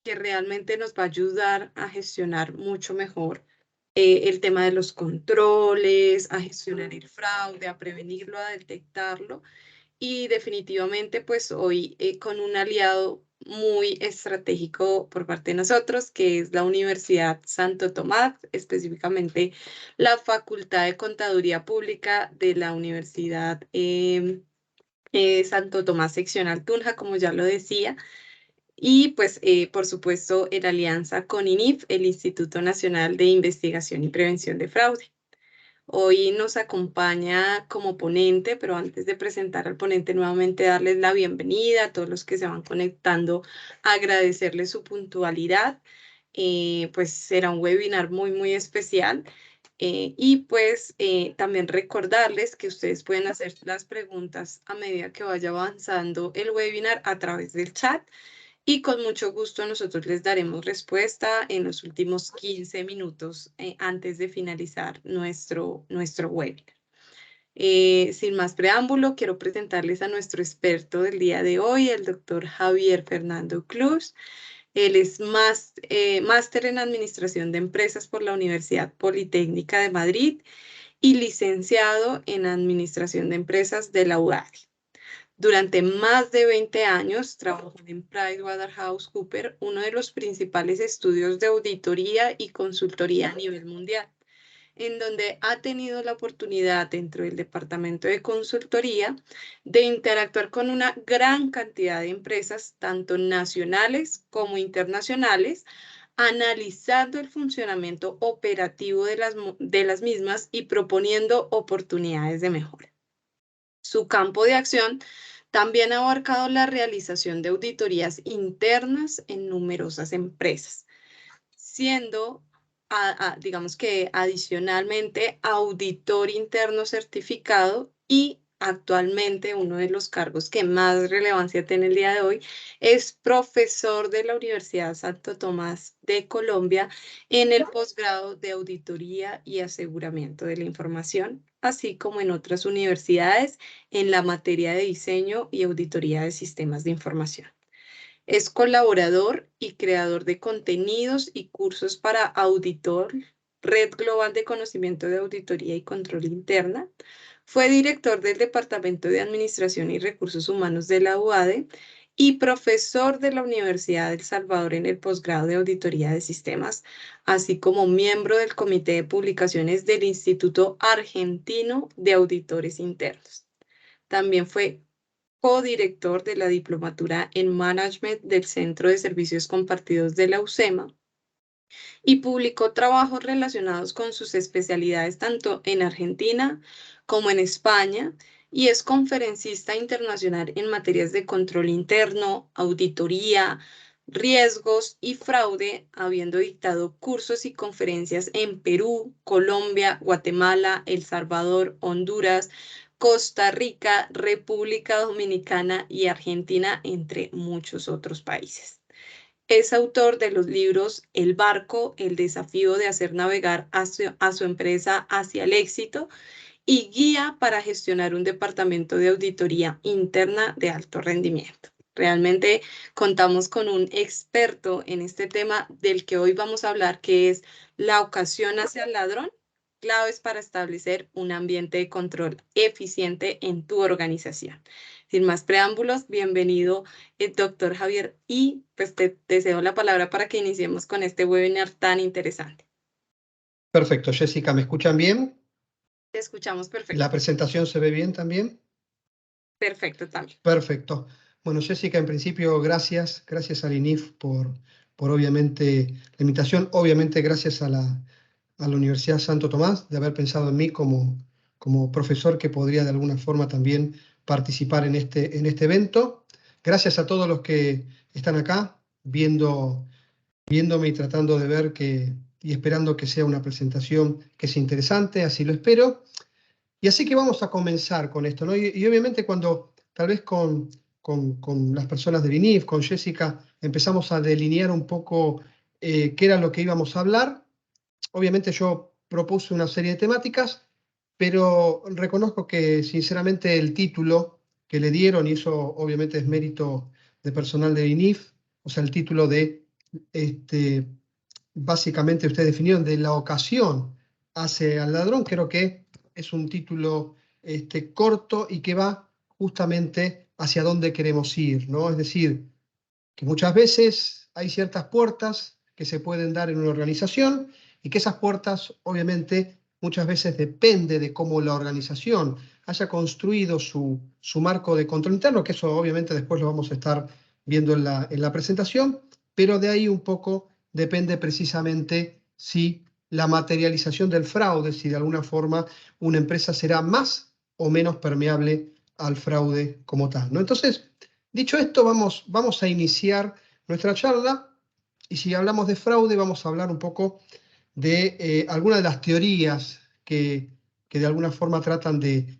que realmente nos va a ayudar a gestionar mucho mejor el tema de los controles, a gestionar el fraude, a prevenirlo, a detectarlo. Y definitivamente, pues hoy con un aliado muy estratégico por parte de nosotros, que es la Universidad Santo Tomás, específicamente la Facultad de Contaduría Pública de la Universidad Santo Tomás Seccional Tunja, como ya lo decía. Y pues, por supuesto, en alianza con INIF, el Instituto Nacional de Investigación y Prevención de Fraude. Hoy nos acompaña como ponente, pero antes de presentar al ponente, nuevamente darles la bienvenida a todos los que se van conectando, agradecerles su puntualidad. Pues será un webinar muy, muy especial. Y pues también recordarles que ustedes pueden hacer las preguntas a medida que vaya avanzando el webinar a través del chat y con mucho gusto nosotros les daremos respuesta en los últimos 15 minutos antes de finalizar nuestro webinar. Sin más preámbulo, quiero presentarles a nuestro experto del día de hoy, el doctor Javier Fernando Cruz. Él es máster en Administración de Empresas por la Universidad Politécnica de Madrid y licenciado en Administración de Empresas de la UADY. Durante más de 20 años trabajó en PricewaterhouseCoopers, uno de los principales estudios de auditoría y consultoría a nivel mundial, en donde ha tenido la oportunidad dentro del departamento de consultoría de interactuar con una gran cantidad de empresas, tanto nacionales como internacionales, analizando el funcionamiento operativo de las mismas y proponiendo oportunidades de mejora. Su campo de acción también ha abarcado la realización de auditorías internas en numerosas empresas, siendo, digamos que adicionalmente, auditor interno certificado y actualmente uno de los cargos que más relevancia tiene el día de hoy es profesor de la Universidad Santo Tomás de Colombia en el posgrado de Auditoría y Aseguramiento de la Información, así como en otras universidades en la materia de diseño y auditoría de sistemas de información. Es colaborador y creador de contenidos y cursos para Auditor, Red Global de Conocimiento de Auditoría y Control Interna. Fue director del Departamento de Administración y Recursos Humanos de la UADE y profesor de la Universidad de El Salvador en el posgrado de Auditoría de Sistemas, así como miembro del Comité de Publicaciones del Instituto Argentino de Auditores Internos. También fue codirector de la Diplomatura en Management del Centro de Servicios Compartidos de la UCEMA y publicó trabajos relacionados con sus especialidades tanto en Argentina como en España y es conferencista internacional en materias de control interno, auditoría, riesgos y fraude, habiendo dictado cursos y conferencias en Perú, Colombia, Guatemala, El Salvador, Honduras, Costa Rica, República Dominicana y Argentina, entre muchos otros países. Es autor de los libros El barco, el desafío de hacer navegar a su empresa hacia el éxito y Guía para gestionar un departamento de auditoría interna de alto rendimiento. Realmente contamos con un experto en este tema del que hoy vamos a hablar, que es la ocasión hacia el ladrón, claves para establecer un ambiente de control eficiente en tu organización. Sin más preámbulos, bienvenido, doctor Javier, y pues te cedo la palabra para que iniciemos con este webinar tan interesante. Perfecto, Jessica, ¿me escuchan bien? Te escuchamos perfecto. ¿La presentación se ve bien también? Perfecto también. Perfecto. Bueno, Jessica, en principio, gracias al INIF por obviamente la invitación, obviamente gracias a la Universidad Santo Tomás de haber pensado en mí como profesor que podría de alguna forma también participar en este evento. Gracias a todos los que están acá viéndome y tratando de ver y esperando que sea una presentación que sea interesante, así lo espero. Y así que vamos a comenzar con esto, ¿no? Y obviamente cuando tal vez con las personas del INIF, con Jessica, empezamos a delinear un poco qué era lo que íbamos a hablar, obviamente yo propuse una serie de temáticas, pero reconozco que sinceramente el título que le dieron, y eso obviamente es mérito de personal del INIF, o sea, el título de básicamente ustedes definieron de la ocasión hace al ladrón, creo que es un título corto y que va justamente hacia dónde queremos ir, ¿no? Es decir, que muchas veces hay ciertas puertas que se pueden dar en una organización y que esas puertas, obviamente, muchas veces depende de cómo la organización haya construido su marco de control interno, que eso obviamente después lo vamos a estar viendo en la presentación, pero de ahí un poco depende precisamente si la materialización del fraude, si de alguna forma una empresa será más o menos permeable al fraude como tal, ¿no? Entonces, dicho esto, vamos a iniciar nuestra charla y si hablamos de fraude vamos a hablar un poco de algunas de las teorías que de alguna forma tratan de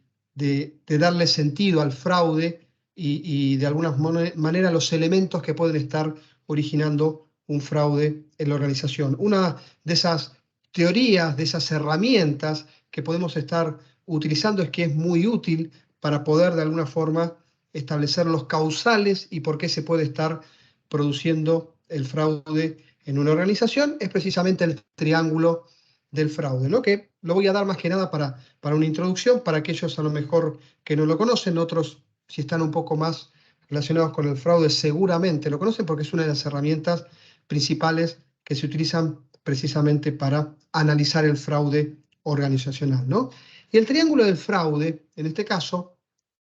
darle sentido al fraude y de alguna manera los elementos que pueden estar originando un fraude en la organización. Una de esas teorías, de esas herramientas que podemos estar utilizando es que es muy útil para poder de alguna forma establecer los causales y por qué se puede estar produciendo el fraude en una organización, es precisamente el triángulo del fraude, ¿no? Que lo voy a dar más que nada para una introducción, para aquellos a lo mejor que no lo conocen, otros si están un poco más relacionados con el fraude seguramente lo conocen porque es una de las herramientas principales que se utilizan precisamente para analizar el fraude organizacional, ¿no? Y el triángulo del fraude, en este caso,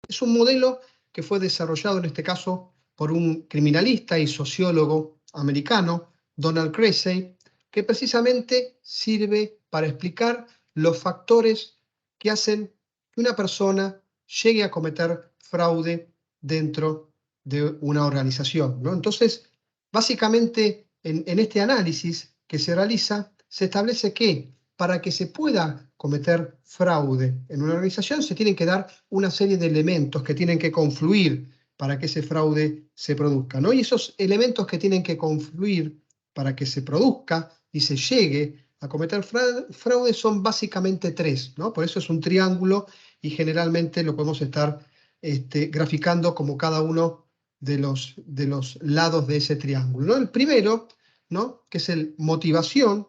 es un modelo que fue desarrollado en este caso por un criminalista y sociólogo americano, Donald Cressey, que precisamente sirve para explicar los factores que hacen que una persona llegue a cometer fraude dentro de una organización, ¿no? Entonces, básicamente en este análisis que se realiza, se establece que para que se pueda cometer fraude en una organización se tienen que dar una serie de elementos que tienen que confluir para que ese fraude se produzca, ¿no? Y esos elementos que tienen que confluir para que se produzca y se llegue a cometer fraude son básicamente tres, ¿no? Por eso es un triángulo y generalmente lo podemos estar graficando como cada uno de los lados de ese triángulo, ¿no? El primero, ¿no? Que es el motivación,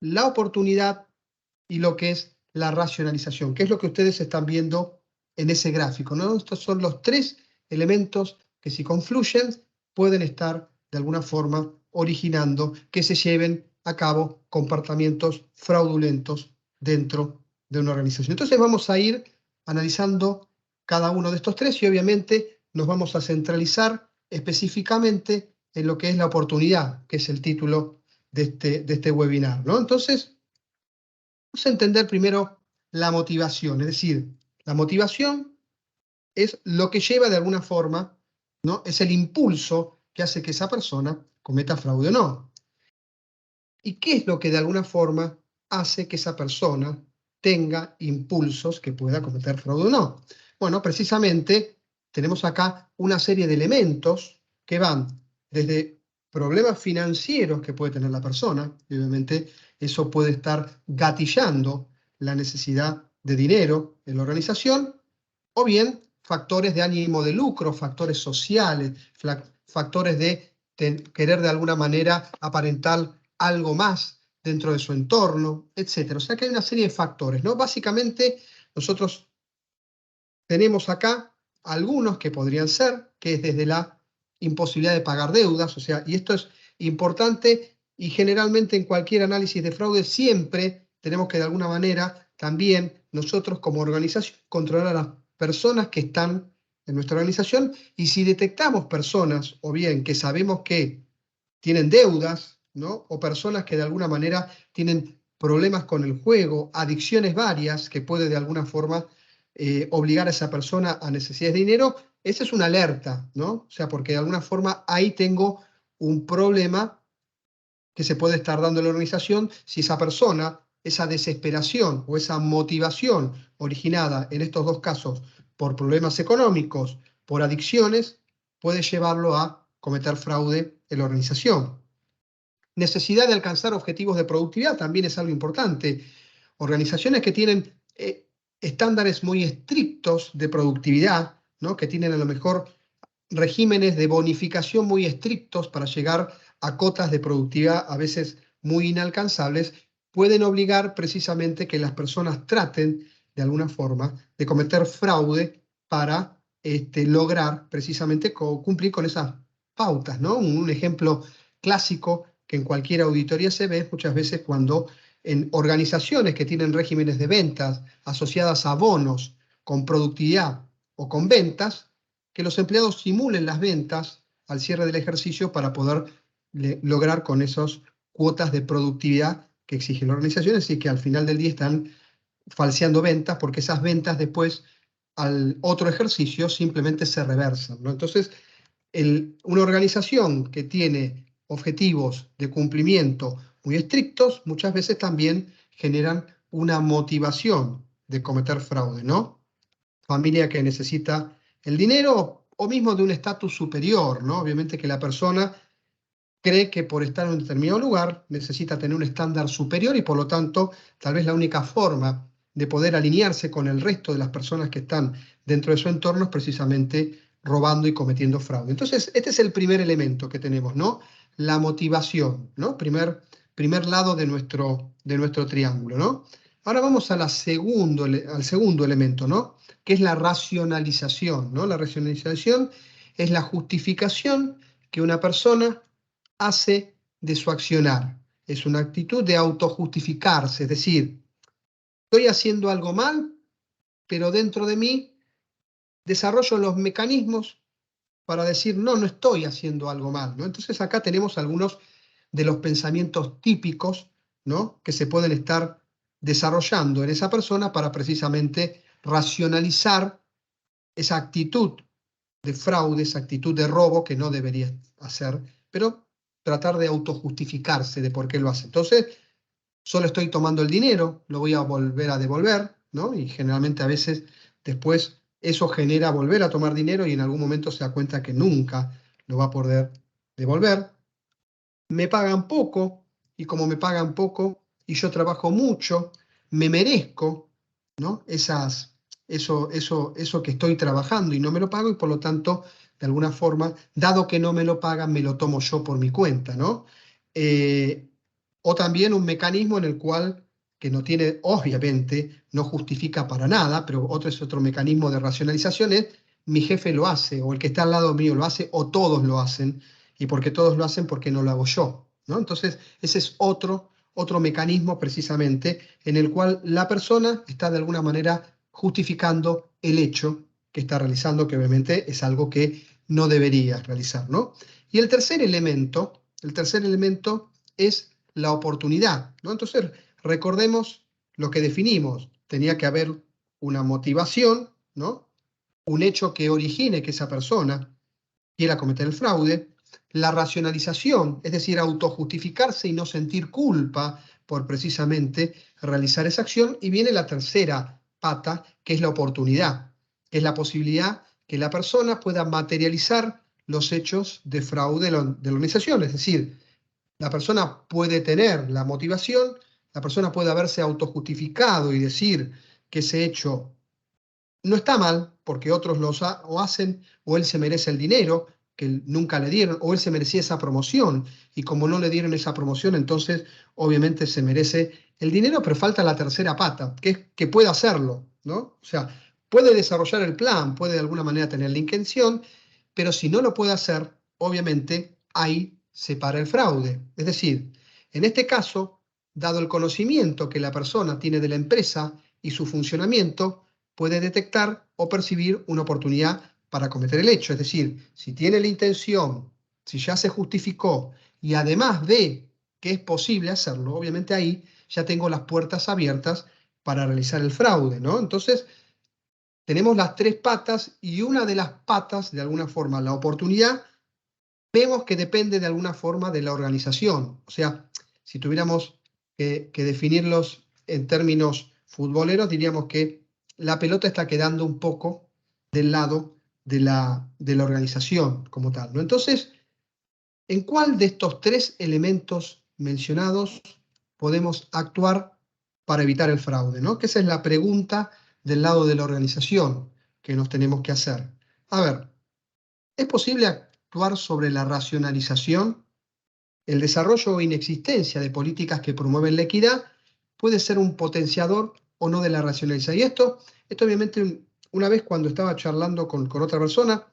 la oportunidad y lo que es la racionalización, que es lo que ustedes están viendo en ese gráfico, ¿no? Estos son los tres elementos que si confluyen pueden estar de alguna forma originando que se lleven a cabo comportamientos fraudulentos dentro de una organización. Entonces vamos a ir analizando cada uno de estos tres y obviamente nos vamos a centralizar específicamente en lo que es la oportunidad, que es el título de este webinar, ¿no? Entonces, vamos a entender primero la motivación, es decir, la motivación es lo que lleva de alguna forma, ¿no? Es el impulso que hace que esa persona cometa fraude o no. ¿Y qué es lo que de alguna forma hace que esa persona tenga impulsos que pueda cometer fraude o no? Bueno, precisamente tenemos acá una serie de elementos que van desde problemas financieros que puede tener la persona, y obviamente eso puede estar gatillando la necesidad de dinero en la organización, o bien factores de ánimo de lucro, factores sociales, factores de querer de alguna manera aparentar algo más dentro de su entorno, etc. O sea que hay una serie de factores, ¿no? Básicamente nosotros tenemos acá algunos que podrían ser, que es desde la imposibilidad de pagar deudas, o sea, y esto es importante y generalmente en cualquier análisis de fraude siempre tenemos que de alguna manera también nosotros como organización controlar a las personas que están en nuestra organización y si detectamos personas o bien que sabemos que tienen deudas, ¿no? O personas que de alguna manera tienen problemas con el juego, adicciones varias que puede de alguna forma obligar a esa persona a necesidades de dinero, esa es una alerta, ¿no? O sea, porque de alguna forma ahí tengo un problema que se puede estar dando en la organización si esa persona, esa desesperación o esa motivación originada en estos dos casos por problemas económicos, por adicciones, puede llevarlo a cometer fraude en la organización. Necesidad de alcanzar objetivos de productividad también es algo importante. Organizaciones que tienen estándares muy estrictos de productividad, ¿no? Que tienen a lo mejor regímenes de bonificación muy estrictos para llegar a cotas de productividad a veces muy inalcanzables, pueden obligar precisamente que las personas traten de alguna forma de cometer fraude para lograr precisamente cumplir con esas pautas, ¿no? Un ejemplo clásico que en cualquier auditoría se ve muchas veces cuando en organizaciones que tienen regímenes de ventas asociadas a bonos con productividad o con ventas, que los empleados simulen las ventas al cierre del ejercicio para poder lograr con esas cuotas de productividad que exige la organización, así que al final del día están falseando ventas porque esas ventas después al otro ejercicio simplemente se reversan, ¿no? Entonces, una organización que tiene objetivos de cumplimiento muy estrictos, muchas veces también generan una motivación de cometer fraude, ¿no? Familia que necesita el dinero o mismo de un estatus superior, ¿no? Obviamente que la persona cree que por estar en un determinado lugar necesita tener un estándar superior y por lo tanto tal vez la única forma de poder alinearse con el resto de las personas que están dentro de su entorno es precisamente robando y cometiendo fraude. Entonces, este es el primer elemento que tenemos, ¿no? La motivación, ¿no? Primer lado de nuestro triángulo, ¿no? Ahora vamos al segundo elemento, ¿no? Que es la racionalización, ¿no? La racionalización es la justificación que una persona hace de su accionar. Es una actitud de autojustificarse, es decir, estoy haciendo algo mal, pero dentro de mí desarrollo los mecanismos para decir, no, no estoy haciendo algo mal, ¿no? Entonces acá tenemos algunos de los pensamientos típicos, ¿no? Que se pueden estar desarrollando en esa persona para precisamente racionalizar esa actitud de fraude, esa actitud de robo que no debería hacer, pero tratar de autojustificarse de por qué lo hace. Entonces, solo estoy tomando el dinero, lo voy a volver a devolver, ¿no? Y generalmente a veces después eso genera volver a tomar dinero y en algún momento se da cuenta que nunca lo va a poder devolver. Me pagan poco y como me pagan poco y yo trabajo mucho, me merezco, ¿no? Eso que estoy trabajando y no me lo pago y por lo tanto, de alguna forma, dado que no me lo pagan, me lo tomo yo por mi cuenta, ¿no? O también un mecanismo en el cual, que no tiene, obviamente, no justifica para nada, pero es otro mecanismo de racionalización, es mi jefe lo hace, o el que está al lado mío lo hace, o todos lo hacen, y porque todos lo hacen, ¿por qué no lo hago yo? ¿No? Entonces, ese es otro mecanismo precisamente en el cual la persona está de alguna manera justificando el hecho que está realizando, que obviamente es algo que no debería realizar, ¿no? Y el tercer elemento es la oportunidad, ¿no? Entonces, recordemos lo que definimos. Tenía que haber una motivación, ¿no? Un hecho que origine que esa persona quiera cometer el fraude, la racionalización, es decir, autojustificarse y no sentir culpa por precisamente realizar esa acción, y viene la tercera pata, que es la oportunidad, que es la posibilidad que la persona pueda materializar los hechos de fraude de la organización, es decir, la persona puede tener la motivación, la persona puede haberse autojustificado y decir que ese hecho no está mal, porque otros o hacen, o él se merece el dinero que nunca le dieron, o él se merecía esa promoción, y como no le dieron esa promoción, entonces obviamente se merece el dinero, pero falta la tercera pata, que es que puede hacerlo, ¿no? O sea, puede desarrollar el plan, puede de alguna manera tener la intención, pero si no lo puede hacer, obviamente ahí se para el fraude. Es decir, en este caso, dado el conocimiento que la persona tiene de la empresa y su funcionamiento, puede detectar o percibir una oportunidad para cometer el hecho. Es decir, si tiene la intención, si ya se justificó y además ve que es posible hacerlo, obviamente ahí ya tengo las puertas abiertas para realizar el fraude, ¿no? Entonces, tenemos las tres patas y una de las patas, de alguna forma, la oportunidad, vemos que depende de alguna forma de la organización. O sea, si tuviéramos que definirlos en términos futboleros, diríamos que la pelota está quedando un poco del lado de la organización como tal, ¿no? Entonces, ¿en cuál de estos tres elementos mencionados podemos actuar para evitar el fraude, ¿no? Que esa es la pregunta del lado de la organización que nos tenemos que hacer. A ver, ¿es posible actuar sobre la racionalización el desarrollo o inexistencia de políticas que promueven la equidad puede ser un potenciador o no de la racionalización. Y esto obviamente, una vez cuando estaba charlando con otra persona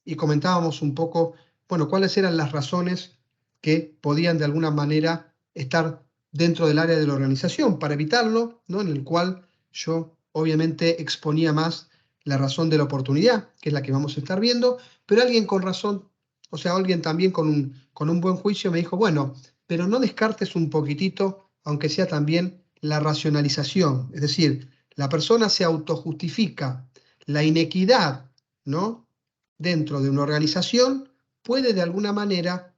y comentábamos un poco, bueno, cuáles eran las razones que podían de alguna manera estar dentro del área de la organización para evitarlo, ¿no? En el cual yo obviamente exponía más la razón de la oportunidad, que es la que vamos a estar viendo, pero alguien con razón, o sea, alguien también con un buen juicio me dijo, bueno, pero no descartes un poquitito, aunque sea también la racionalización, es decir, la persona se autojustifica, la inequidad, ¿no? Dentro de una organización puede de alguna manera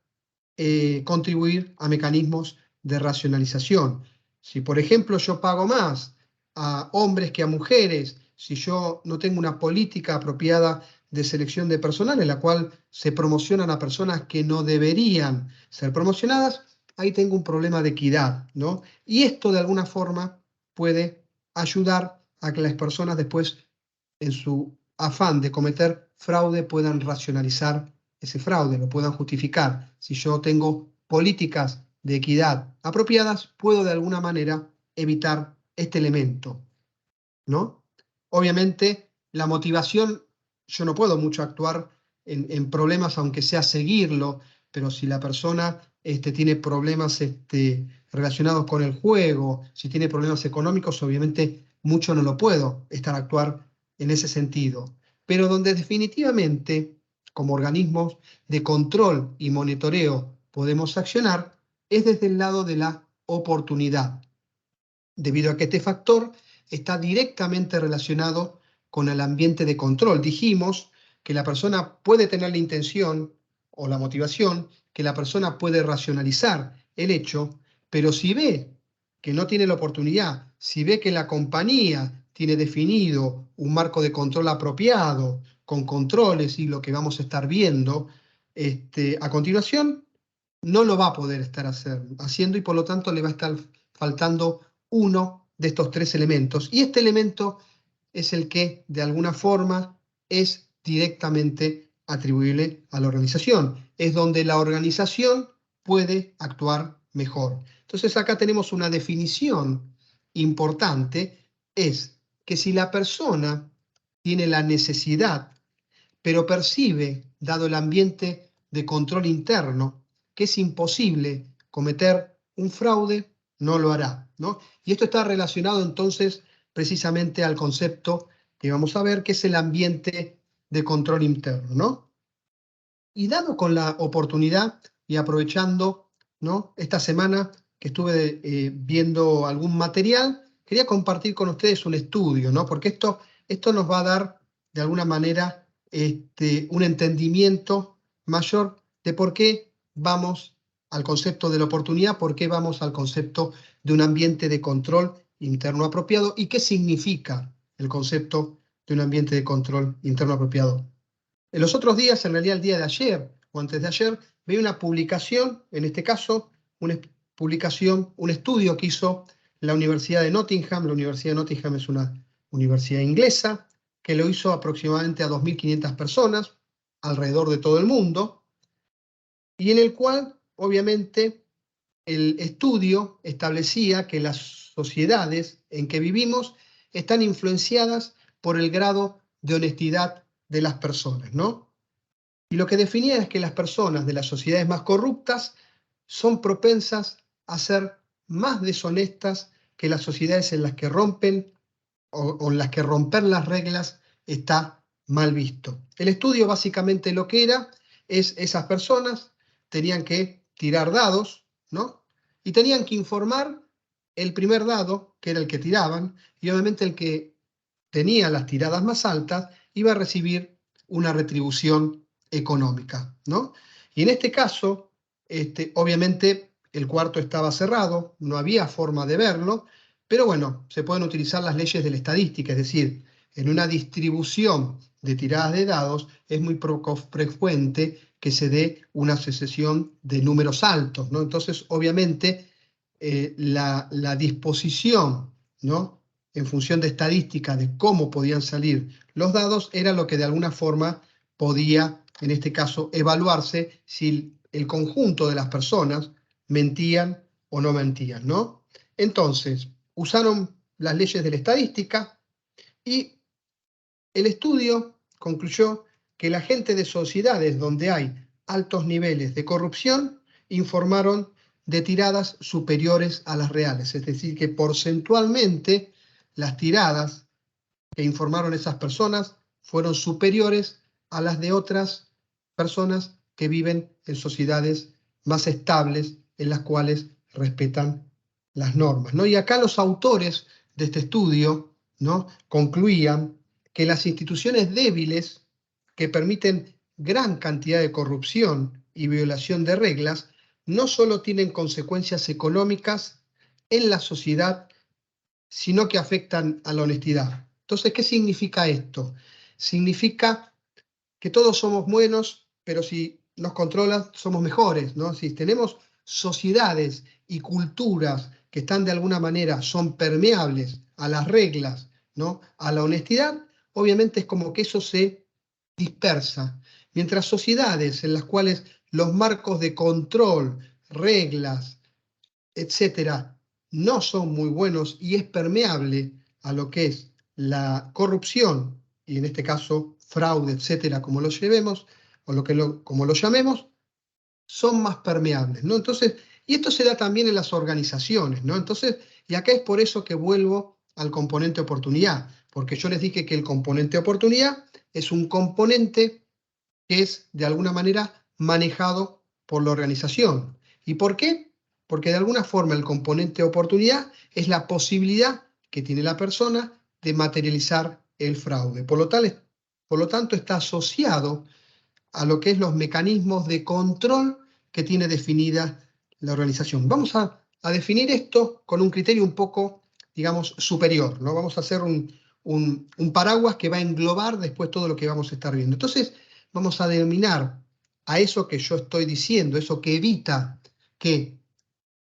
contribuir a mecanismos de racionalización. Si, por ejemplo, yo pago más a hombres que a mujeres, si yo no tengo una política apropiada de selección de personal en la cual se promocionan a personas que no deberían ser promocionadas, ahí tengo un problema de equidad, ¿no? Y esto de alguna forma puede ayudar a que las personas después, en su afán de cometer fraude, puedan racionalizar ese fraude, lo puedan justificar. Si yo tengo políticas de equidad apropiadas, puedo de alguna manera evitar este elemento, ¿no? Obviamente, la motivación, yo no puedo mucho actuar en problemas, aunque sea seguirlo, pero si la persona tiene problemas relacionados con el juego, si tiene problemas económicos, obviamente mucho no lo puedo actuar en ese sentido. Pero donde definitivamente, como organismos de control y monitoreo, podemos accionar, es desde el lado de la oportunidad, debido a que este factor está directamente relacionado con el ambiente de control. Dijimos que la persona puede tener la intención o la motivación, que la persona puede racionalizar el hecho, pero si ve que no tiene la oportunidad, si ve que la compañía tiene definido un marco de control apropiado, con controles y lo que vamos a estar viendo a continuación, no lo va a poder estar haciendo y por lo tanto le va a estar faltando uno de estos tres elementos. Y este elemento es el que, de alguna forma, es directamente atribuible a la organización. Es donde la organización puede actuar mejor. Entonces acá tenemos una definición importante, es que si la persona tiene la necesidad, pero percibe, dado el ambiente de control interno, que es imposible cometer un fraude, no lo hará, ¿no? Y esto está relacionado entonces precisamente al concepto que vamos a ver, que es el ambiente de control interno, ¿no? Y dado con la oportunidad y aprovechando, ¿no?, esta semana que estuve viendo algún material, quería compartir con ustedes un estudio, ¿no? Porque esto nos va a dar de alguna manera un entendimiento mayor de por qué vamos al concepto de la oportunidad, por qué vamos al concepto de un ambiente de control interno apropiado y qué significa el concepto de un ambiente de control interno apropiado. En los otros días, en realidad el día de ayer o antes de ayer, veía una publicación, en este caso, una publicación, un estudio que hizo la Universidad de Nottingham. La Universidad de Nottingham es una universidad inglesa que lo hizo aproximadamente a 2.500 personas alrededor de todo el mundo y en el cual, obviamente, el estudio establecía que las sociedades en que vivimos están influenciadas por el grado de honestidad de las personas, ¿no? Y lo que definía es que las personas de las sociedades más corruptas son propensas a ser más deshonestas que las sociedades en las que rompen o en las que romper las reglas está mal visto. El estudio básicamente lo que era es esas personas tenían que tirar dados, ¿no? Y tenían que informar el primer dado, que era el que tiraban, y obviamente el que tenía las tiradas más altas iba a recibir una retribución económica, ¿no? Y en este caso, obviamente el cuarto estaba cerrado, no había forma de verlo, pero bueno, se pueden utilizar las leyes de la estadística, es decir, en una distribución de tiradas de dados es muy poco frecuente que se dé una sucesión de números altos, ¿no? Entonces, obviamente, la disposición, ¿no?, en función de estadística de cómo podían salir los dados, era lo que de alguna forma podía, en este caso, evaluarse si el conjunto de las personas mentían o no mentían, ¿no? Entonces, usaron las leyes de la estadística y el estudio concluyó que la gente de sociedades donde hay altos niveles de corrupción informaron de tiradas superiores a las reales, es decir, que porcentualmente las tiradas que informaron esas personas fueron superiores a las de otras personas que viven en sociedades más estables, en las cuales respetan las normas, ¿no? Y acá los autores de este estudio, ¿no?, concluían que las instituciones débiles que permiten gran cantidad de corrupción y violación de reglas no solo tienen consecuencias económicas en la sociedad, sino que afectan a la honestidad. Entonces, ¿qué significa esto? Significa que todos somos buenos, pero si nos controlan, somos mejores, ¿no? Si tenemos sociedades y culturas que están de alguna manera, son permeables a las reglas, ¿no?, a la honestidad, obviamente es como que eso se dispersa. Mientras sociedades en las cuales los marcos de control, reglas, etcétera, no son muy buenos y es permeable a lo que es la corrupción, y en este caso fraude, etcétera, como lo llevemos, o como lo llamemos, son más permeables, ¿no? Entonces, y esto se da también en las organizaciones, ¿no? Entonces, y acá es por eso que vuelvo al componente oportunidad, porque yo les dije que el componente oportunidad es un componente que es de alguna manera manejado por la organización. ¿Y por qué? Porque de alguna forma el componente oportunidad es la posibilidad que tiene la persona de materializar el fraude. Por lo tanto, está asociado a lo que es los mecanismos de control que tiene definida la organización. Vamos a definir esto con un criterio un poco, digamos, superior, ¿no? Vamos a hacer un paraguas que va a englobar después todo lo que vamos a estar viendo. Entonces, vamos a denominar a eso que yo estoy diciendo, eso que evita que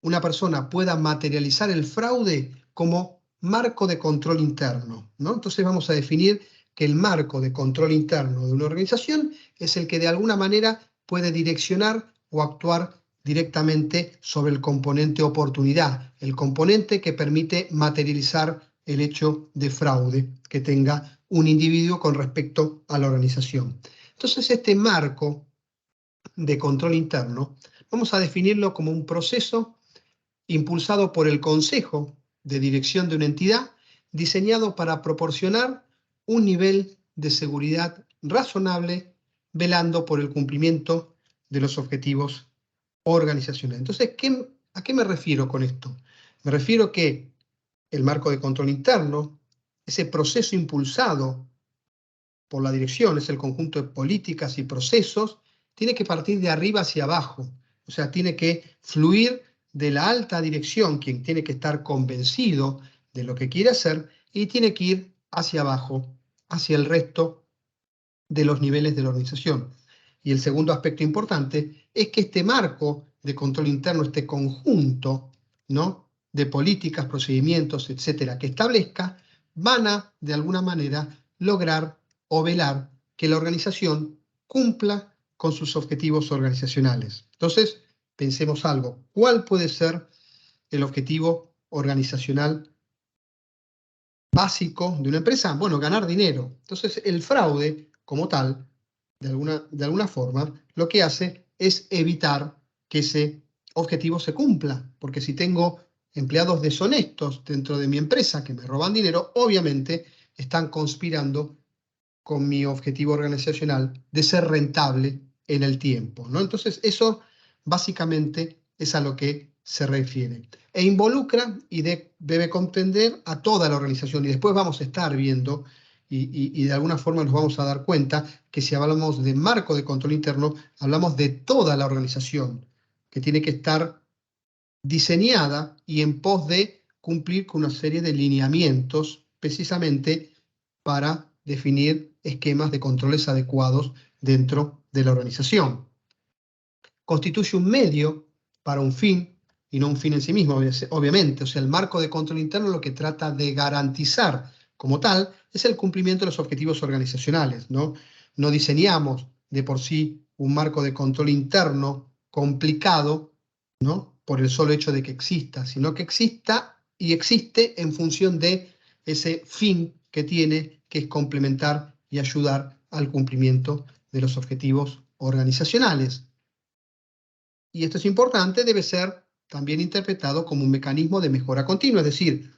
una persona pueda materializar el fraude, como marco de control interno, ¿no? Entonces vamos a definir que el marco de control interno de una organización es el que de alguna manera puede direccionar o actuar directamente sobre el componente oportunidad, el componente que permite materializar el hecho de fraude que tenga un individuo con respecto a la organización. Entonces, este marco de control interno vamos a definirlo como un proceso impulsado por el Consejo de Dirección de una entidad, diseñado para proporcionar un nivel de seguridad razonable, velando por el cumplimiento de los objetivos organizacionales. Entonces, ¿a qué me refiero con esto? Me refiero que el marco de control interno, ese proceso impulsado por la dirección, es el conjunto de políticas y procesos, tiene que partir de arriba hacia abajo, o sea, tiene que fluir de la alta dirección, quien tiene que estar convencido de lo que quiere hacer, y tiene que ir hacia abajo, hacia el resto de los niveles de la organización. Y el segundo aspecto importante es que este marco de control interno, este conjunto, ¿no?, de políticas, procedimientos, etcétera, que establezca, van a, de alguna manera, lograr o velar que la organización cumpla con sus objetivos organizacionales. Entonces, pensemos algo. ¿Cuál puede ser el objetivo organizacional básico de una empresa? Bueno, ganar dinero. Entonces, el fraude, como tal, de alguna forma, lo que hace es evitar que ese objetivo se cumpla. Porque si tengo empleados deshonestos dentro de mi empresa que me roban dinero, obviamente están conspirando con mi objetivo organizacional de ser rentable en el tiempo, ¿no? Entonces, eso básicamente es a lo que se refiere. E involucra y debe comprender a toda la organización. Y después vamos a estar viendo y de alguna forma nos vamos a dar cuenta que si hablamos de marco de control interno, hablamos de toda la organización, que tiene que estar diseñada y en pos de cumplir con una serie de lineamientos precisamente para definir esquemas de controles adecuados dentro de la organización. Constituye un medio para un fin y no un fin en sí mismo, obviamente. O sea, el marco de control interno lo que trata de garantizar como tal es el cumplimiento de los objetivos organizacionales, ¿no? No diseñamos de por sí un marco de control interno complicado ¿no? Por el solo hecho de que exista, sino que exista y existe en función de ese fin que tiene, que es complementar y ayudar al cumplimiento de los objetivos organizacionales. Y esto es importante, debe ser también interpretado como un mecanismo de mejora continua, es decir,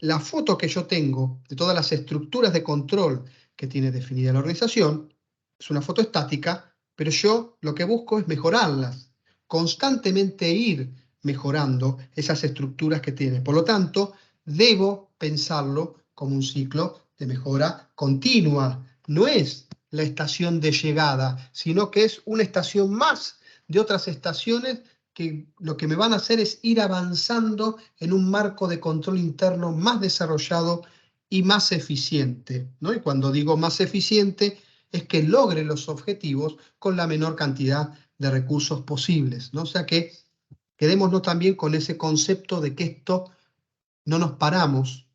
la foto que yo tengo de todas las estructuras de control que tiene definida la organización es una foto estática, pero yo lo que busco es mejorarlas, constantemente ir mejorando esas estructuras que tiene. Por lo tanto, debo pensarlo como un ciclo de mejora continua. No es la estación de llegada, sino que es una estación más de otras estaciones que lo que me van a hacer es ir avanzando en un marco de control interno más desarrollado y más eficiente, ¿no? Y cuando digo más eficiente, es que logre los objetivos con la menor cantidad de recursos posibles, ¿no? O sea que quedémonos también con ese concepto de que esto no nos paramos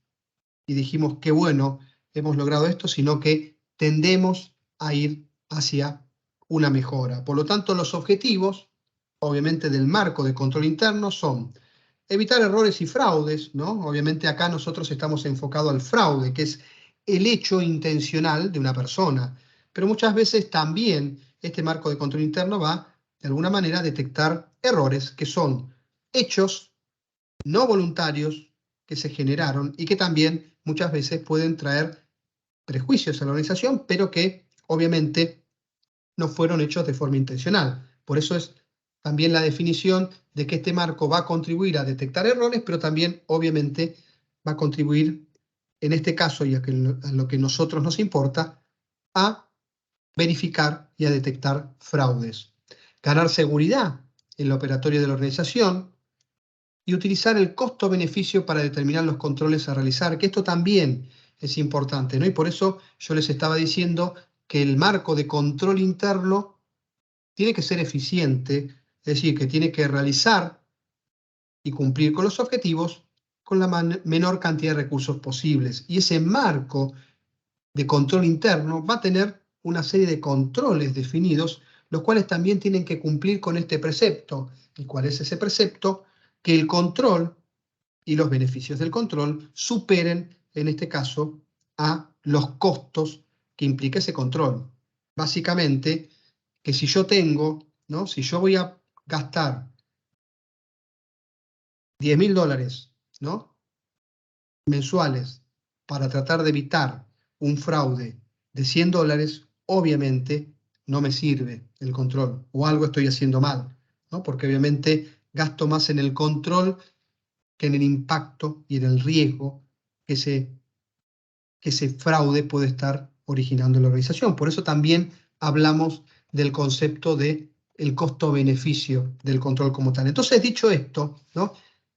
y dijimos qué bueno, hemos logrado esto, sino que tendemos a ir hacia una mejora. Por lo tanto, los objetivos, obviamente, del marco de control interno son evitar errores y fraudes, ¿no? Obviamente acá nosotros estamos enfocados al fraude, que es el hecho intencional de una persona. Pero muchas veces también este marco de control interno va, de alguna manera, a detectar errores que son hechos no voluntarios que se generaron y que también muchas veces pueden traer prejuicios a la organización, pero que obviamente no fueron hechos de forma intencional. Por eso es también la definición de que este marco va a contribuir a detectar errores, pero también obviamente va a contribuir, en este caso y a lo que a nosotros nos importa, a verificar y a detectar fraudes. Ganar seguridad en la operatoria de la organización, y utilizar el costo-beneficio para determinar los controles a realizar, que esto también es importante, ¿no? Y por eso yo les estaba diciendo que el marco de control interno tiene que ser eficiente, es decir, que tiene que realizar y cumplir con los objetivos con la menor cantidad de recursos posibles. Y ese marco de control interno va a tener una serie de controles definidos, los cuales también tienen que cumplir con este precepto. ¿Y cuál es ese precepto? Que el control y los beneficios del control superen, en este caso, a los costos que implica ese control. Básicamente, que si yo tengo, ¿no? Si yo voy a gastar $10.000, ¿no? mensuales para tratar de evitar un fraude de $100, obviamente no me sirve el control o algo estoy haciendo mal, ¿no? Porque obviamente gasto más en el control que en el impacto y en el riesgo que ese fraude puede estar originando en la organización. Por eso también hablamos del concepto de el costo-beneficio del control como tal. Entonces, dicho esto, ¿no?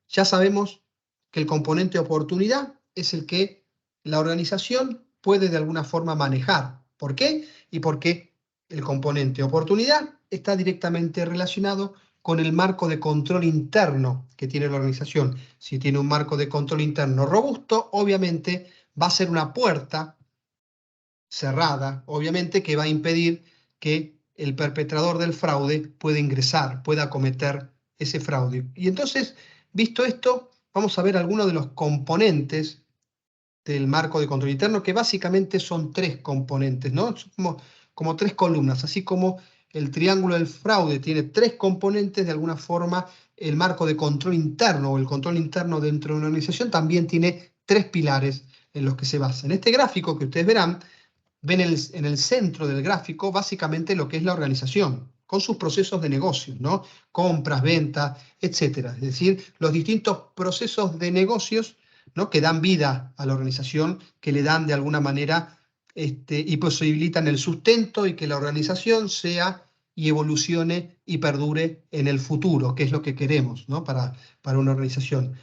Ya sabemos que el componente oportunidad es el que la organización puede de alguna forma manejar. ¿Por qué? Y porque el componente oportunidad está directamente relacionado con el marco de control interno que tiene la organización. Si tiene un marco de control interno robusto, obviamente va a ser una puerta cerrada, obviamente, que va a impedir que el perpetrador del fraude pueda ingresar, pueda cometer ese fraude. Y entonces, visto esto, vamos a ver algunos de los componentes del marco de control interno, que básicamente son tres componentes, ¿no? Son como tres columnas, así como el triángulo del fraude tiene tres componentes, de alguna forma el marco de control interno o el control interno dentro de una organización también tiene tres pilares en los que se basa. En este gráfico que ustedes verán, ven en el centro del gráfico básicamente lo que es la organización, con sus procesos de negocio, ¿no? Compras, ventas, etcétera. Es decir, los distintos procesos de negocios, ¿no? que dan vida a la organización, que le dan de alguna manera y posibilitan el sustento y que la organización sea y evolucione y perdure en el futuro, que es lo que queremos, ¿no? para una organización.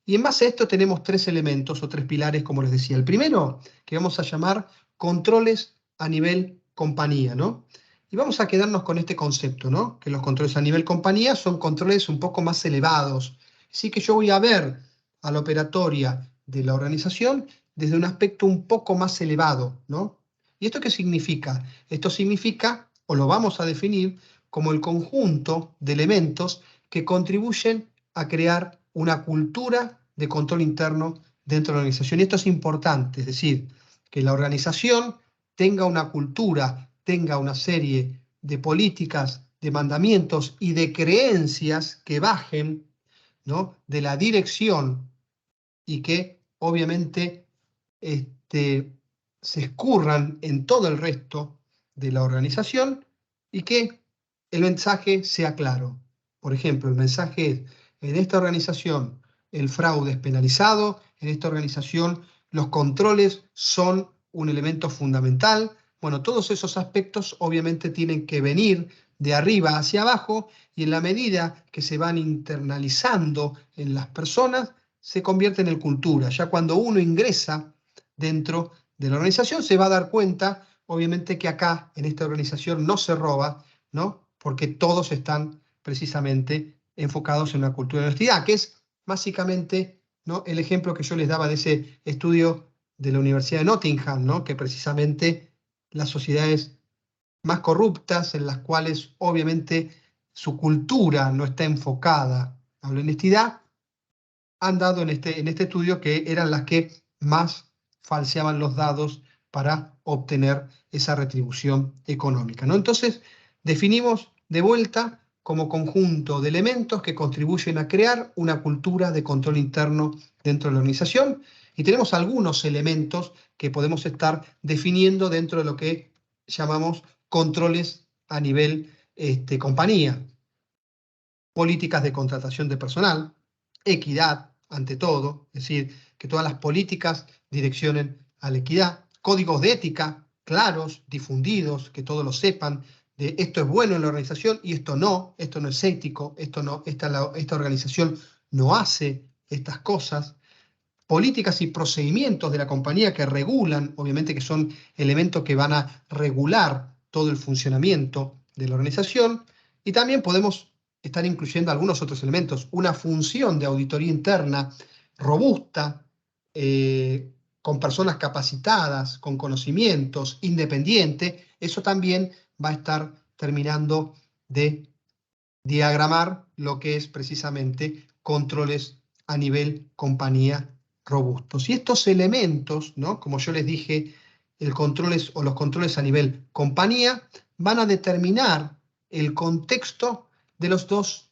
Y en base a esto tenemos tres elementos o tres pilares, como les decía. El primero, que vamos a llamar controles a nivel compañía, ¿no? Y vamos a quedarnos con este concepto, ¿no? Que los controles a nivel compañía son controles un poco más elevados. Así que yo voy a ver a la operatoria de la organización desde un aspecto un poco más elevado, ¿no? ¿Y esto qué significa? Esto significa, o lo vamos a definir, como el conjunto de elementos que contribuyen a crear una cultura de control interno dentro de la organización. Y esto es importante, es decir, que la organización tenga una cultura, tenga una serie de políticas, de mandamientos y de creencias que bajen, ¿no?, de la dirección y que obviamente se escurran en todo el resto de la organización y que el mensaje sea claro. Por ejemplo, el mensaje es: en esta organización el fraude es penalizado, en esta organización los controles son un elemento fundamental. Bueno, todos esos aspectos obviamente tienen que venir de arriba hacia abajo, y en la medida que se van internalizando en las personas, se convierten en cultura. Ya cuando uno ingresa dentro de la organización se va a dar cuenta, obviamente, que acá en esta organización no se roba, ¿no?, porque todos están precisamente enfocados en la cultura de honestidad, que es básicamente, ¿no?, el ejemplo que yo les daba de ese estudio de la Universidad de Nottingham, ¿no?, que precisamente las sociedades más corruptas, en las cuales obviamente su cultura no está enfocada a la honestidad, han dado en este estudio que eran las que más falseaban los dados para obtener esa retribución económica, ¿no? Entonces, definimos de vuelta como conjunto de elementos que contribuyen a crear una cultura de control interno dentro de la organización, y tenemos algunos elementos que podemos estar definiendo dentro de lo que llamamos controles a nivel compañía: políticas de contratación de personal, equidad ante todo, es decir, que todas las políticas direccionen a la equidad, códigos de ética claros, difundidos, que todos lo sepan, de esto es bueno en la organización y esto no es ético, esto no, esta organización no hace estas cosas, políticas y procedimientos de la compañía que regulan, obviamente que son elementos que van a regular todo el funcionamiento de la organización, y también podemos estar incluyendo algunos otros elementos: una función de auditoría interna robusta, con personas capacitadas, con conocimientos, independiente. Eso también va a estar terminando de diagramar lo que es precisamente controles a nivel compañía robustos. Y estos elementos, ¿no?, como yo les dije, los controles a nivel compañía van a determinar el contexto de los dos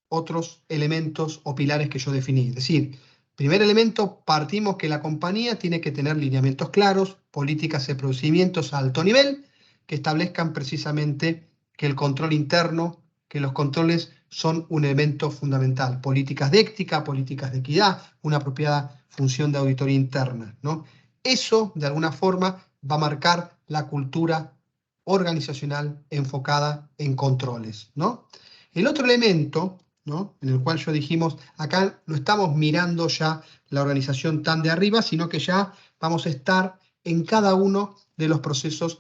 otros elementos o pilares que yo definí. Es decir, primer elemento, partimos que la compañía tiene que tener lineamientos claros, políticas y procedimientos a alto nivel que establezcan precisamente que el control interno, que los controles son un elemento fundamental. Políticas de ética, políticas de equidad, una apropiada función de auditoría interna, ¿no? Eso, de alguna forma, va a marcar la cultura organizacional enfocada en controles, ¿no? El otro elemento, ¿no?, en el cual yo dijimos, acá no estamos mirando ya la organización tan de arriba, sino que ya vamos a estar en cada uno de los procesos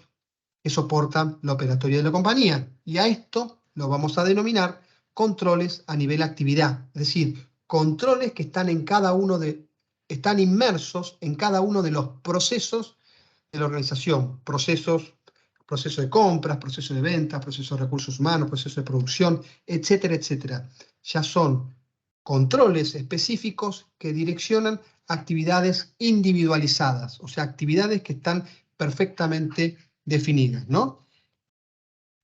que soportan la operatoria de la compañía. Y a esto lo vamos a denominar controles a nivel actividad, es decir, controles que están están inmersos en cada uno de los procesos de la organización: proceso de compras, proceso de ventas, proceso de recursos humanos, proceso de producción, etcétera, etcétera. Ya son controles específicos que direccionan actividades individualizadas, o sea, actividades que están perfectamente definidas, ¿no?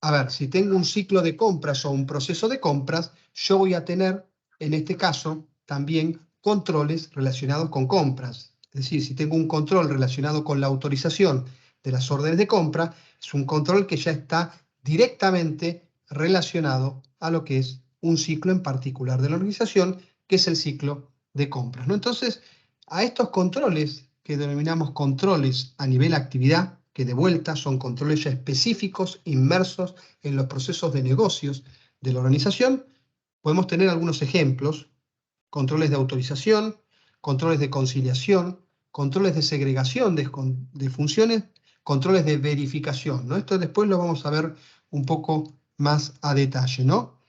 A ver, si tengo un ciclo de compras o un proceso de compras, yo voy a tener, en este caso, también controles relacionados con compras. Es decir, si tengo un control relacionado con la autorización de las órdenes de compra, es un control que ya está directamente relacionado a lo que es un ciclo en particular de la organización, que es el ciclo de compras, ¿no? Entonces, a estos controles, que denominamos controles a nivel actividad, que de vuelta son controles ya específicos, inmersos en los procesos de negocios de la organización, podemos tener algunos ejemplos: controles de autorización, controles de conciliación, controles de segregación de funciones, controles de verificación, ¿no? Esto después lo vamos a ver un poco más a detalle, ¿no?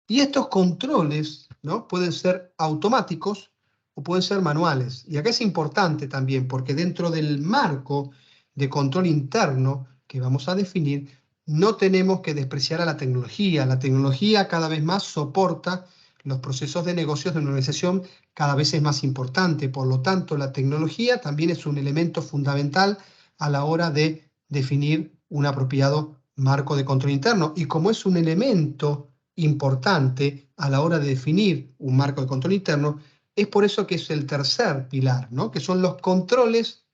Y estos controles, ¿no?, pueden ser automáticos o pueden ser manuales. Y acá es importante también, porque dentro del marco de control interno que vamos a definir, no tenemos que despreciar a la tecnología. La tecnología cada vez más soporta los procesos de negocios de una organización cada vez es más importante. Por lo tanto, la tecnología también es un elemento fundamental a la hora de definir un apropiado marco de control interno. Y como es un elemento importante a la hora de definir un marco de control interno, es por eso que es el tercer pilar, ¿no? Que son los controles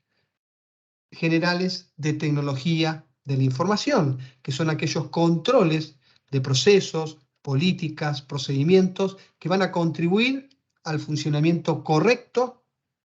generales de tecnología de la información, que son aquellos controles de procesos, políticas, procedimientos que van a contribuir al funcionamiento correcto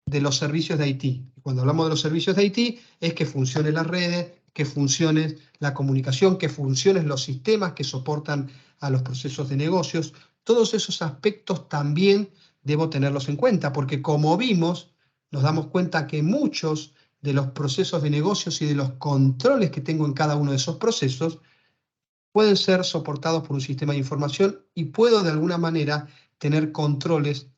de los servicios de IT. Cuando hablamos de los servicios de IT es que funcionen las redes, que funcione la comunicación, que funcionen los sistemas que soportan a los procesos de negocios. Todos esos aspectos también debo tenerlos en cuenta, porque como vimos, nos damos cuenta que muchos de los procesos de negocios y de los controles que tengo en cada uno de esos procesos pueden ser soportados por un sistema de información y puedo de alguna manera tener controles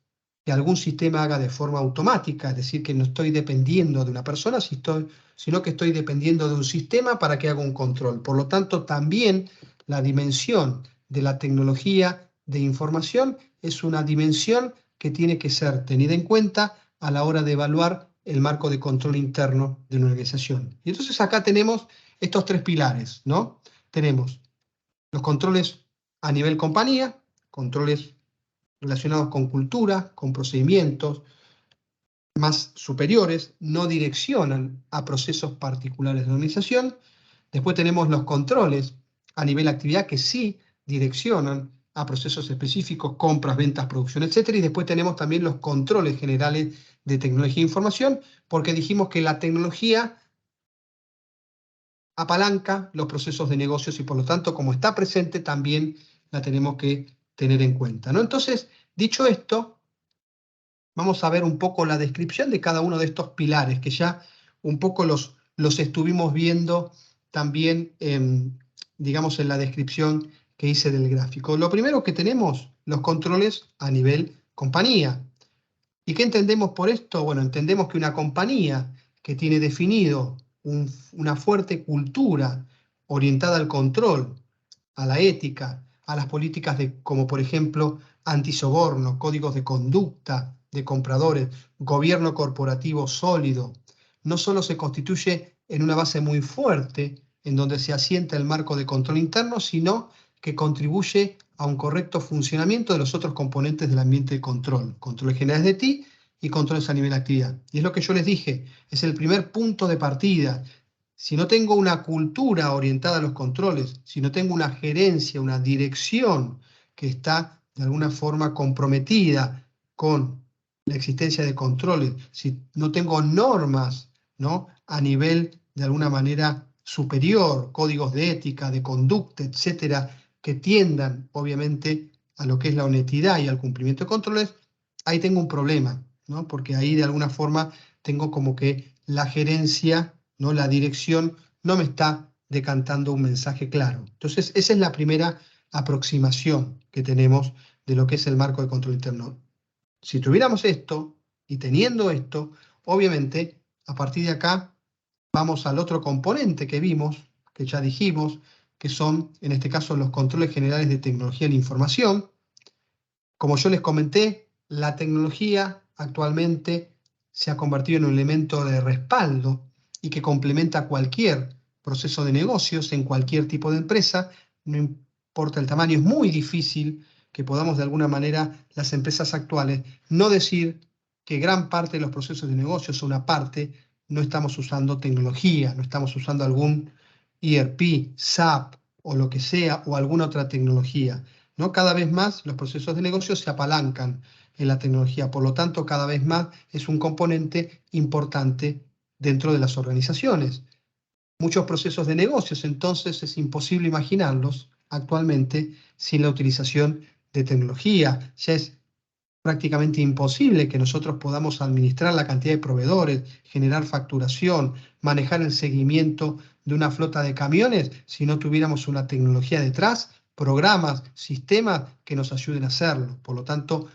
que algún sistema haga de forma automática, es decir, que no estoy dependiendo de una persona, sino que estoy dependiendo de un sistema para que haga un control. Por lo tanto, también la dimensión de la tecnología de información es una dimensión que tiene que ser tenida en cuenta a la hora de evaluar el marco de control interno de una organización. Y entonces acá tenemos estos tres pilares, ¿no? Tenemos los controles a nivel compañía, controles relacionados con cultura, con procedimientos más superiores, no direccionan a procesos particulares de la organización. Después tenemos los controles a nivel actividad que sí direccionan a procesos específicos, compras, ventas, producción, etc. Y después tenemos también los controles generales de tecnología e información, porque dijimos que la tecnología apalanca los procesos de negocios y por lo tanto, como está presente, también la tenemos que tener en cuenta, ¿no? Entonces, dicho esto, vamos a ver un poco la descripción de cada uno de estos pilares, que ya un poco los estuvimos viendo también, digamos, en la descripción que hice del gráfico. Lo primero que tenemos, los controles a nivel compañía. ¿Y qué entendemos por esto? Bueno, entendemos que una compañía que tiene definido una fuerte cultura orientada al control, a la ética, a las políticas como por ejemplo antisoborno, códigos de conducta de compradores, gobierno corporativo sólido, no solo se constituye en una base muy fuerte en donde se asienta el marco de control interno, sino que contribuye a un correcto funcionamiento de los otros componentes del ambiente de control, controles generales de TI y controles a nivel de actividad. Y es lo que yo les dije, es el primer punto de partida. Si no tengo una cultura orientada a los controles, si no tengo una gerencia, una dirección que está de alguna forma comprometida con la existencia de controles, si no tengo normas, ¿no?, a nivel de alguna manera superior, códigos de ética, de conducta, etcétera, que tiendan obviamente a lo que es la honestidad y al cumplimiento de controles, ahí tengo un problema, ¿no? Porque ahí de alguna forma tengo como que la gerencia, ¿no?, la dirección no me está decantando un mensaje claro. Entonces, esa es la primera aproximación que tenemos de lo que es el marco de control interno. Si tuviéramos esto y teniendo esto, obviamente, a partir de acá vamos al otro componente que vimos, que ya dijimos, que son, en este caso, los controles generales de tecnología de la información. Como yo les comenté, la tecnología actualmente se ha convertido en un elemento de respaldo y que complementa cualquier proceso de negocios en cualquier tipo de empresa, no importa el tamaño. Es muy difícil que podamos de alguna manera las empresas actuales no decir que gran parte de los procesos de negocios o una parte no estamos usando tecnología, no estamos usando algún ERP, SAP o lo que sea o alguna otra tecnología, ¿no? Cada vez más los procesos de negocio se apalancan en la tecnología, por lo tanto cada vez más es un componente importante dentro de las organizaciones. Muchos procesos de negocios entonces es imposible imaginarlos actualmente sin la utilización de tecnología. Ya es prácticamente imposible que nosotros podamos administrar la cantidad de proveedores, generar facturación, manejar el seguimiento de una flota de camiones si no tuviéramos una tecnología detrás, programas, sistemas que nos ayuden a hacerlo. Por lo tanto,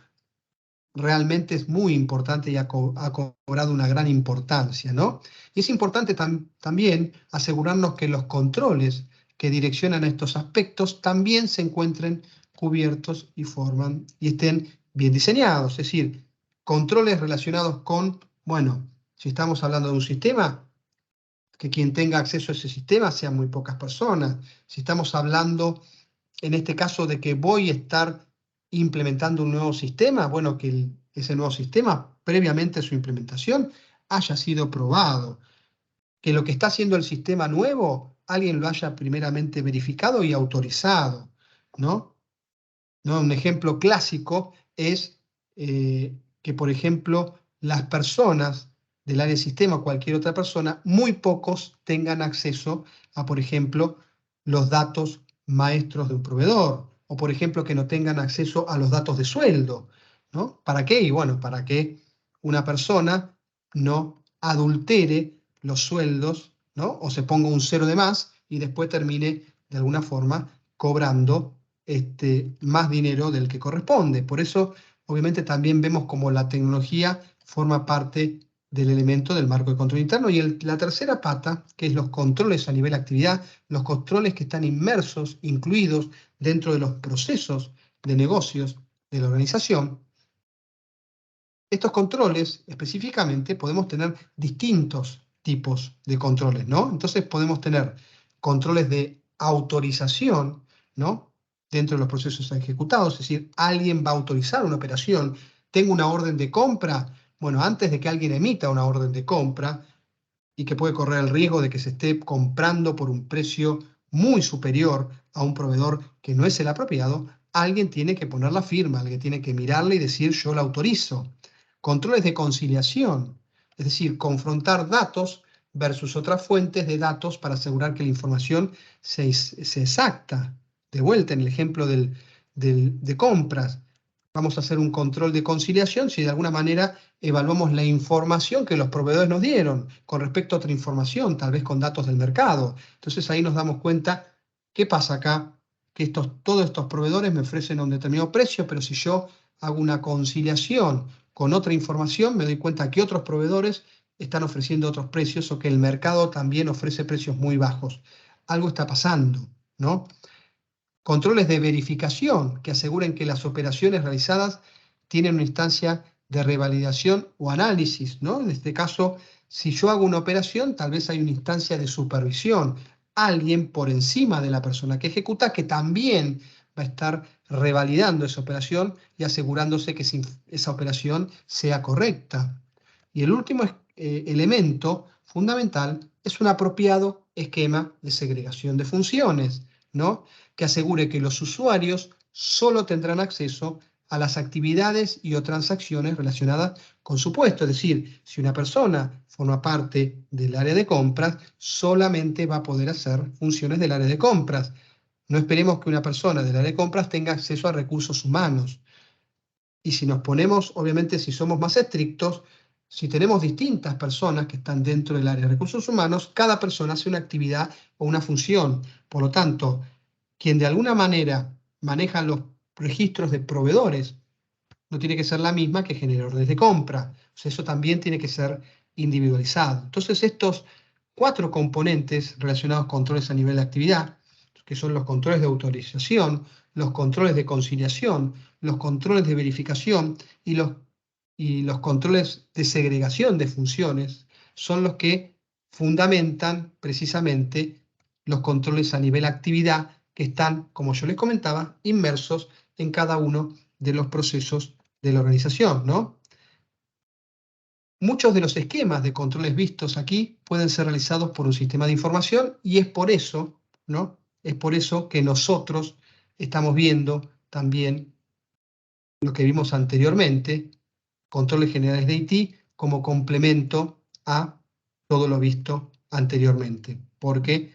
realmente es muy importante y ha cobrado una gran importancia, ¿no? Y es importante también asegurarnos que los controles que direccionan estos aspectos también se encuentren cubiertos y estén bien diseñados. Es decir, controles relacionados con, bueno, si estamos hablando de un sistema, que quien tenga acceso a ese sistema sean muy pocas personas. Si estamos hablando, en este caso, de que voy a estar implementando un nuevo sistema, bueno, que ese nuevo sistema, previamente a su implementación, haya sido probado. Que lo que está haciendo el sistema nuevo, alguien lo haya primeramente verificado y autorizado, ¿no? Un ejemplo clásico es que, por ejemplo, las personas del área de sistema o cualquier otra persona, muy pocos tengan acceso a, por ejemplo, los datos maestros de un proveedor, o, por ejemplo, que no tengan acceso a los datos de sueldo, ¿no? ¿Para qué? Y bueno, para que una persona no adultere los sueldos, ¿no? O se ponga un cero de más y después termine, de alguna forma, cobrando más dinero del que corresponde. Por eso, obviamente, también vemos como la tecnología forma parte del elemento del marco de control interno. Y la tercera pata, que es los controles a nivel de actividad, los controles que están inmersos, incluidos dentro de los procesos de negocios de la organización. Estos controles, específicamente, podemos tener distintos tipos de controles, ¿no? Entonces podemos tener controles de autorización, ¿no? Dentro de los procesos ejecutados, es decir, alguien va a autorizar una operación, tengo una orden de compra, bueno, antes de que alguien emita una orden de compra y que puede correr el riesgo de que se esté comprando por un precio muy superior a un proveedor que no es el apropiado, alguien tiene que poner la firma, alguien tiene que mirarle y decir yo la autorizo. Controles de conciliación, es decir, confrontar datos versus otras fuentes de datos para asegurar que la información sea exacta. De vuelta, en el ejemplo de compras, vamos a hacer un control de conciliación si de alguna manera evaluamos la información que los proveedores nos dieron con respecto a otra información, tal vez con datos del mercado. Entonces ahí nos damos cuenta, ¿qué pasa acá? Que todos estos proveedores me ofrecen a un determinado precio, pero si yo hago una conciliación con otra información, me doy cuenta que otros proveedores están ofreciendo otros precios o que el mercado también ofrece precios muy bajos. Algo está pasando, ¿no? Controles de verificación que aseguren que las operaciones realizadas tienen una instancia de revalidación o análisis, ¿no? En este caso, si yo hago una operación, tal vez hay una instancia de supervisión, alguien por encima de la persona que ejecuta que también va a estar revalidando esa operación y asegurándose que esa operación sea correcta. Y el último elemento fundamental es un apropiado esquema de segregación de funciones, ¿no? Que asegure que los usuarios solo tendrán acceso a las actividades y o transacciones relacionadas con su puesto. Es decir, si una persona forma parte del área de compras, solamente va a poder hacer funciones del área de compras. No esperemos que una persona del área de compras tenga acceso a recursos humanos. Y si nos ponemos, obviamente, si somos más estrictos, si tenemos distintas personas que están dentro del área de recursos humanos, cada persona hace una actividad o una función. Por lo tanto, quien de alguna manera maneja los registros de proveedores no tiene que ser la misma que genera órdenes de compra. O sea, eso también tiene que ser individualizado. Entonces, estos 4 componentes relacionados con controles a nivel de actividad, que son los controles de autorización, los controles de conciliación, los controles de verificación y los controles de segregación de funciones, son los que fundamentan precisamente los controles a nivel de actividad que están, como yo les comentaba, inmersos en cada uno de los procesos de la organización, ¿no? Muchos de los esquemas de controles vistos aquí pueden ser realizados por un sistema de información y es por eso, ¿no? Es por eso que nosotros estamos viendo también lo que vimos anteriormente, controles generales de IT, como complemento a todo lo visto anteriormente, porque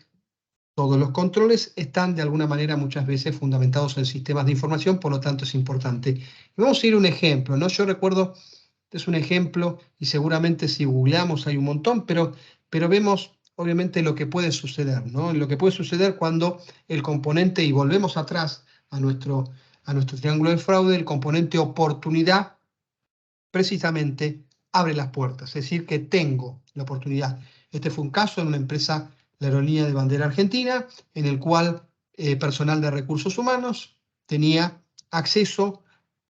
todos los controles están de alguna manera muchas veces fundamentados en sistemas de información, por lo tanto es importante. Y vamos a ir a un ejemplo, ¿no? Yo recuerdo, es un ejemplo y seguramente si googleamos hay un montón, pero vemos obviamente lo que puede suceder, ¿no? Lo que puede suceder cuando el componente, y volvemos atrás a nuestro triángulo de fraude, el componente oportunidad precisamente abre las puertas, es decir, que tengo la oportunidad. Este fue un caso en una empresa, la aerolínea de bandera argentina, en el cual personal de recursos humanos tenía acceso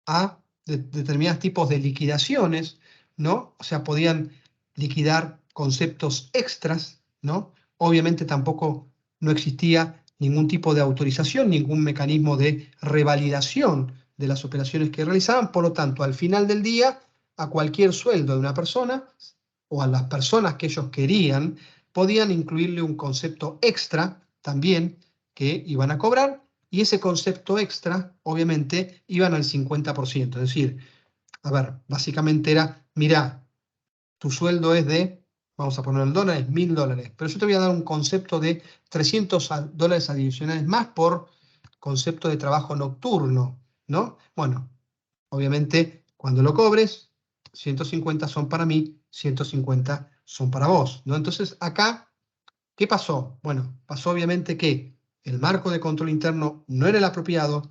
a determinados tipos de liquidaciones, ¿no? O sea, podían liquidar conceptos extras, ¿no? Obviamente tampoco no existía ningún tipo de autorización, ningún mecanismo de revalidación de las operaciones que realizaban. Por lo tanto, al final del día, a cualquier sueldo de una persona o a las personas que ellos querían, podían incluirle un concepto extra también que iban a cobrar, y ese concepto extra, obviamente, iban al 50%. Es decir, a ver, básicamente era, mira, tu sueldo es de, vamos a poner en dólares, $1000, pero yo te voy a dar un concepto de $300 adicionales más por concepto de trabajo nocturno, ¿no? Bueno, obviamente, cuando lo cobres, 150 son para mí, 150 son para vos, ¿no? Entonces, acá, ¿qué pasó? Bueno, pasó obviamente que el marco de control interno no era el apropiado,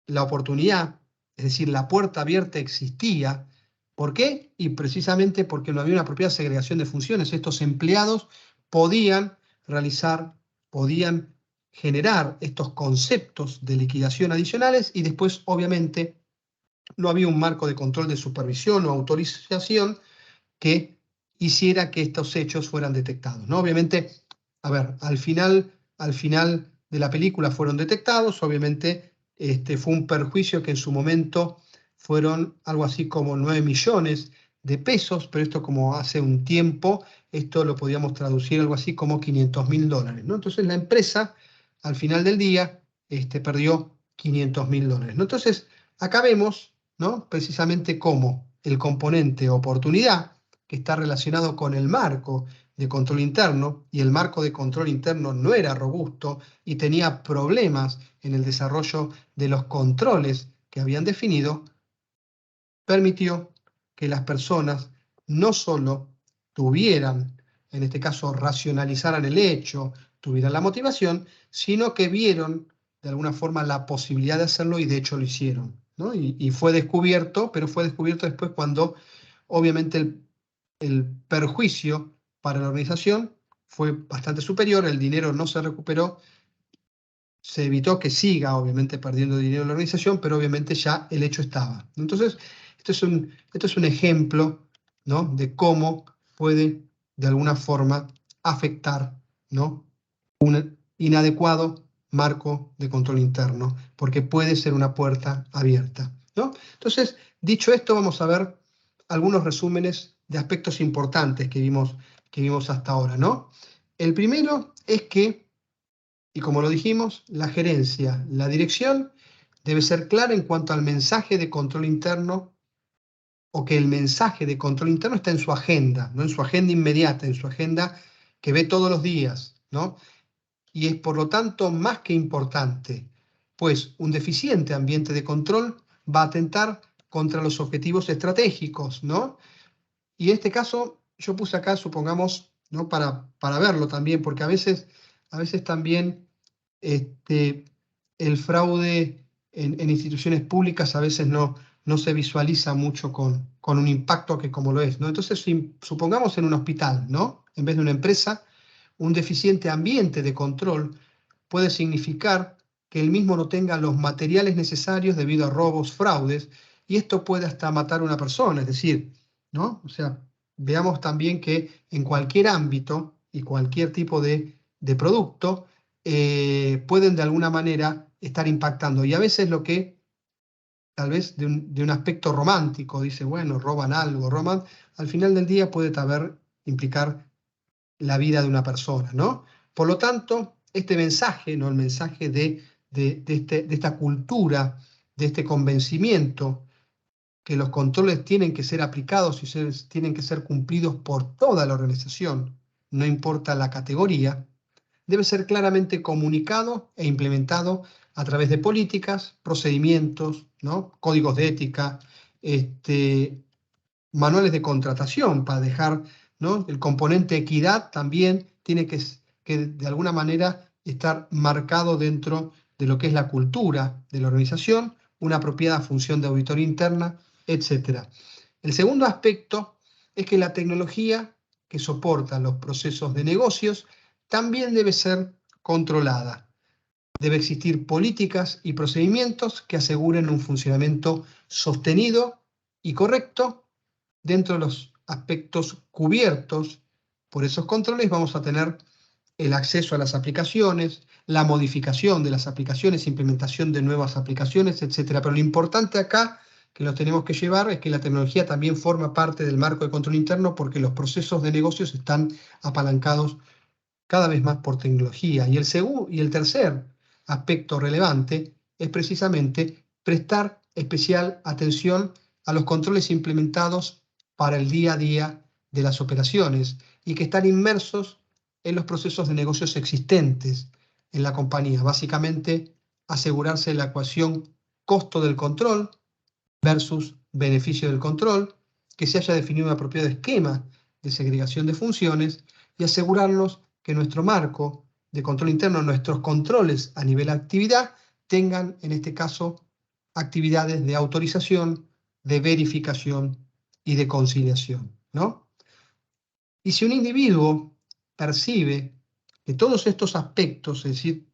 la oportunidad, es decir, la puerta abierta existía. ¿Por qué? Y precisamente porque no había una apropiada segregación de funciones. Estos empleados podían realizar, podían generar estos conceptos de liquidación adicionales y después, obviamente, no había un marco de control de supervisión o autorización que hiciera que estos hechos fueran detectados, ¿no? Obviamente, a ver, al final de la película fueron detectados, obviamente fue un perjuicio que en su momento fueron algo así como 9 millones de pesos, pero esto como hace un tiempo, esto lo podíamos traducir algo así como $500.000, ¿no? Entonces la empresa, al final del día, perdió $500.000, ¿no? Entonces, acá vemos, ¿no? Precisamente cómo el componente oportunidad, que está relacionado con el marco de control interno, y el marco de control interno no era robusto y tenía problemas en el desarrollo de los controles que habían definido, permitió que las personas no solo tuvieran, en este caso, racionalizaran el hecho, tuvieran la motivación, sino que vieron de alguna forma la posibilidad de hacerlo y de hecho lo hicieron, ¿no? Y fue descubierto, pero fue descubierto después cuando obviamente el perjuicio para la organización fue bastante superior, el dinero no se recuperó, se evitó que siga obviamente perdiendo dinero la organización, pero obviamente ya el hecho estaba. Entonces, esto es un ejemplo, ¿no? De cómo puede de alguna forma afectar, ¿no? Un inadecuado marco de control interno, porque puede ser una puerta abierta, ¿no? Entonces, dicho esto, vamos a ver algunos resúmenes de aspectos importantes que vimos hasta ahora, ¿no? El primero es que, y como lo dijimos, la gerencia, la dirección debe ser clara en cuanto al mensaje de control interno, o que el mensaje de control interno está en su agenda, no en su agenda inmediata, en su agenda que ve todos los días, ¿no? Y es por lo tanto más que importante, pues un deficiente ambiente de control va a atentar contra los objetivos estratégicos, ¿no? Y en este caso, yo puse acá, supongamos, ¿no? Para verlo también, porque a veces también el fraude en instituciones públicas a veces no se visualiza mucho con un impacto que como lo es, ¿no? Entonces, supongamos en un hospital, ¿no? En vez de una empresa, un deficiente ambiente de control puede significar que el mismo no tenga los materiales necesarios debido a robos, fraudes, y esto puede hasta matar a una persona, es decir, ¿no? O sea, veamos también que en cualquier ámbito y cualquier tipo de producto pueden de alguna manera estar impactando. Y a veces lo que, tal vez de un aspecto romántico, dice, bueno, roban algo, roban, al final del día puede implicar la vida de una persona, ¿no? Por lo tanto, este mensaje, ¿no? El mensaje de esta cultura, de este convencimiento, que los controles tienen que ser aplicados y tienen que ser cumplidos por toda la organización, no importa la categoría, debe ser claramente comunicado e implementado a través de políticas, procedimientos, ¿no? Códigos de ética, manuales de contratación para dejar, ¿no? El componente equidad también tiene que de alguna manera estar marcado dentro de lo que es la cultura de la organización, una apropiada función de auditoría interna, etc. El segundo aspecto es que la tecnología que soporta los procesos de negocios también debe ser controlada. Debe existir políticas y procedimientos que aseguren un funcionamiento sostenido y correcto. Dentro de los aspectos cubiertos por esos controles vamos a tener el acceso a las aplicaciones, la modificación de las aplicaciones, implementación de nuevas aplicaciones, etc. Pero lo importante acá que nos tenemos que llevar es que la tecnología también forma parte del marco de control interno, porque los procesos de negocios están apalancados cada vez más por tecnología. Y el tercer aspecto relevante es precisamente prestar especial atención a los controles implementados para el día a día de las operaciones y que están inmersos en los procesos de negocios existentes en la compañía. Básicamente, asegurarse la ecuación costo del control versus beneficio del control, que se haya definido un apropiado esquema de segregación de funciones y asegurarnos que nuestro marco de control interno, nuestros controles a nivel de actividad, tengan en este caso actividades de autorización, de verificación y de conciliación, ¿no? Y si un individuo percibe que todos estos aspectos, es decir,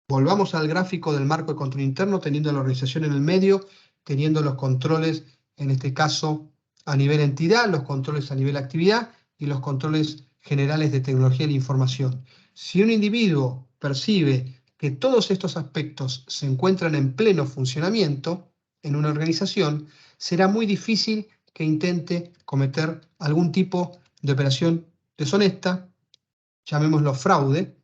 volvamos al gráfico del marco de control interno, teniendo la organización en el medio, teniendo los controles, en este caso, a nivel entidad, los controles a nivel actividad y los controles generales de tecnología de la información. Si un individuo percibe que todos estos aspectos se encuentran en pleno funcionamiento en una organización, será muy difícil que intente cometer algún tipo de operación deshonesta, llamémoslo fraude,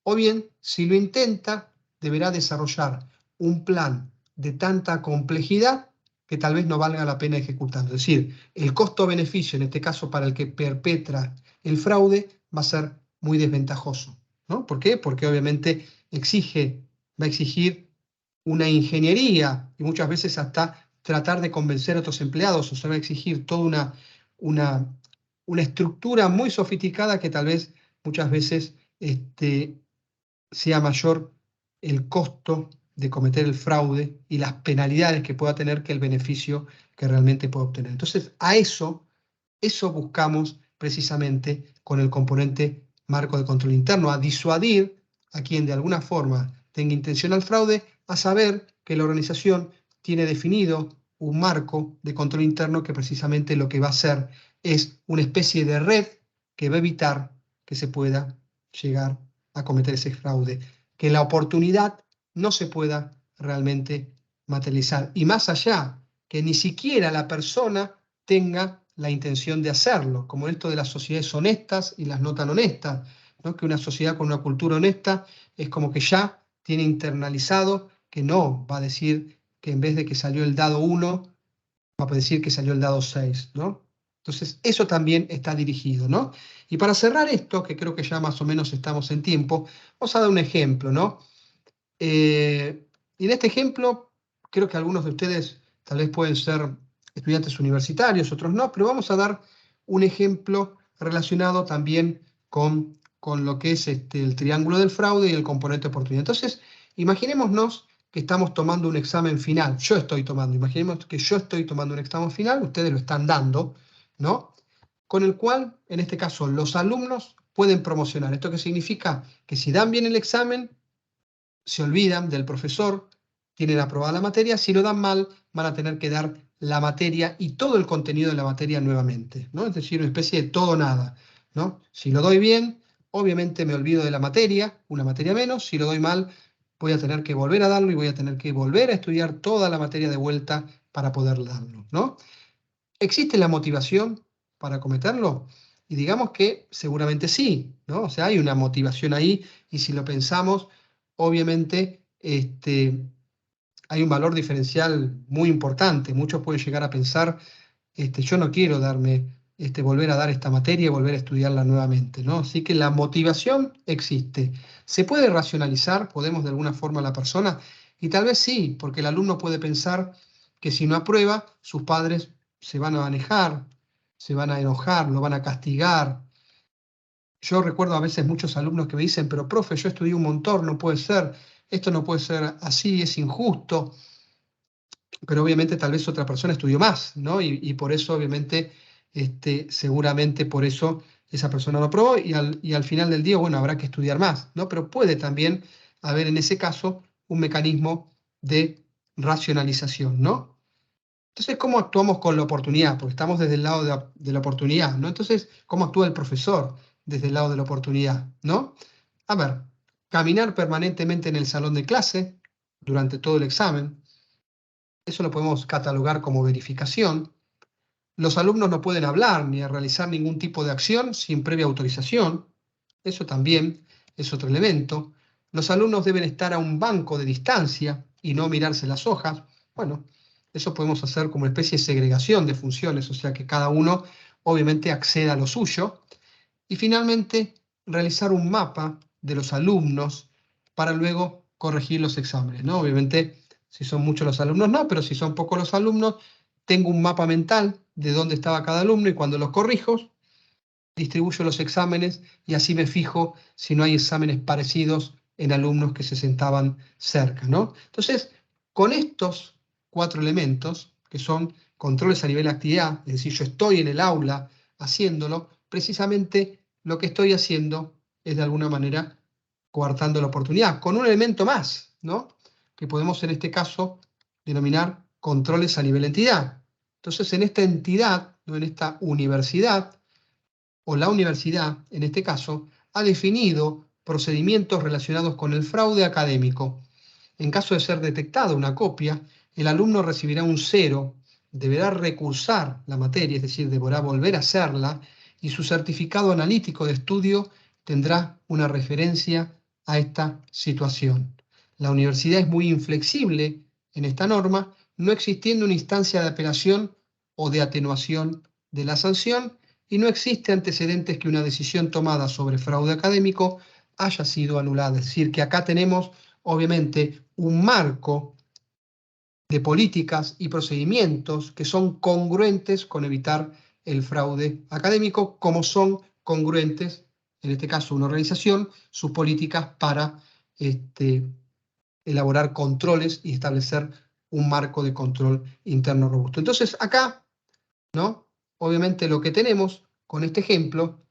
o bien, si lo intenta, deberá desarrollar un plan de tanta complejidad que tal vez no valga la pena ejecutarlo. Es decir, el costo-beneficio, en este caso para el que perpetra el fraude, va a ser muy desventajoso, ¿no? ¿Por qué? Porque obviamente va a exigir una ingeniería y muchas veces hasta tratar de convencer a otros empleados, o sea, va a exigir toda una estructura muy sofisticada que tal vez muchas veces sea mayor el costo de cometer el fraude y las penalidades que pueda tener que el beneficio que realmente pueda obtener. Entonces, eso buscamos precisamente con el componente marco de control interno, a disuadir a quien de alguna forma tenga intención al fraude, a saber que la organización tiene definido un marco de control interno que precisamente lo que va a hacer es una especie de red que va a evitar que se pueda llegar a cometer ese fraude, que la oportunidad no se pueda realmente materializar. Y más allá, que ni siquiera la persona tenga la intención de hacerlo, como esto de las sociedades honestas y las no tan honestas, ¿no? Que una sociedad con una cultura honesta es como que ya tiene internalizado que no va a decir que en vez de que salió el dado 1, va a decir que salió el dado 6, ¿no? Entonces, eso también está dirigido, ¿no? Y para cerrar esto, que creo que ya más o menos estamos en tiempo, vamos a dar un ejemplo, ¿no? Y en este ejemplo, creo que algunos de ustedes tal vez pueden ser estudiantes universitarios, otros no, pero vamos a dar un ejemplo relacionado también con lo que es el triángulo del fraude y el componente de oportunidad. Entonces, imaginémonos que estamos tomando un examen final. Yo estoy tomando, imaginemos que yo estoy tomando un examen final, ustedes lo están dando, ¿no? Con el cual, en este caso, los alumnos pueden promocionar. ¿Esto qué significa? Que si dan bien el examen, se olvidan del profesor, tienen aprobada la materia, si lo dan mal, van a tener que dar la materia y todo el contenido de la materia nuevamente, ¿no? Es decir, una especie de todo o nada, ¿no? Si lo doy bien, obviamente me olvido de la materia, una materia menos, si lo doy mal, voy a tener que volver a darlo y voy a tener que volver a estudiar toda la materia de vuelta para poder darlo, ¿no? ¿Existe la motivación para cometerlo? Y digamos que seguramente sí, ¿no? O sea, hay una motivación ahí y si lo pensamos, obviamente hay un valor diferencial muy importante. Muchos pueden llegar a pensar, yo no quiero volver a dar esta materia y volver a estudiarla nuevamente, ¿no? Así que la motivación existe. ¿Se puede racionalizar? ¿Podemos de alguna forma a la persona? Y tal vez sí, porque el alumno puede pensar que si no aprueba, sus padres se van a manejar, se van a enojar, lo van a castigar. Yo recuerdo a veces muchos alumnos que me dicen, pero profe, yo estudié un montón, no puede ser, esto no puede ser así, es injusto. Pero obviamente tal vez otra persona estudió más, ¿no? Y por eso obviamente, seguramente por eso esa persona no aprobó y al final del día, bueno, habrá que estudiar más, ¿no? Pero puede también haber en ese caso un mecanismo de racionalización, ¿no? Entonces, ¿cómo actuamos con la oportunidad? Porque estamos desde el lado de la oportunidad, ¿no? Entonces, ¿cómo actúa el profesor desde el lado de la oportunidad, ¿no? A ver, caminar permanentemente en el salón de clase durante todo el examen, eso lo podemos catalogar como verificación. Los alumnos no pueden hablar ni realizar ningún tipo de acción sin previa autorización, eso también es otro elemento. Los alumnos deben estar a un banco de distancia y no mirarse las hojas. Bueno, eso podemos hacer como una especie de segregación de funciones, o sea que cada uno obviamente acceda a lo suyo. Y finalmente, realizar un mapa de los alumnos para luego corregir los exámenes, ¿no? Obviamente, si son muchos los alumnos, no, pero si son pocos los alumnos, tengo un mapa mental de dónde estaba cada alumno y cuando los corrijo, distribuyo los exámenes y así me fijo si no hay exámenes parecidos en alumnos que se sentaban cerca, ¿no? Entonces, con estos 4 elementos, que son controles a nivel de actividad, es decir, yo estoy en el aula haciéndolo, precisamente lo que estoy haciendo es de alguna manera coartando la oportunidad, con un elemento más, ¿no? Que podemos en este caso denominar controles a nivel de entidad. Entonces, en esta entidad, no en esta universidad, o la universidad, en este caso, ha definido procedimientos relacionados con el fraude académico. En caso de ser detectada una copia, el alumno recibirá un 0, deberá recursar la materia, es decir, deberá volver a hacerla, y su certificado analítico de estudio tendrá una referencia a esta situación. La universidad es muy inflexible en esta norma, no existiendo una instancia de apelación o de atenuación de la sanción, y no existe antecedentes que una decisión tomada sobre fraude académico haya sido anulada. Es decir, que acá tenemos obviamente un marco de políticas y procedimientos que son congruentes con evitar el fraude académico, como son congruentes, en este caso una organización, sus políticas para elaborar controles y establecer un marco de control interno robusto. Entonces acá, ¿no? Obviamente lo que tenemos con este ejemplo,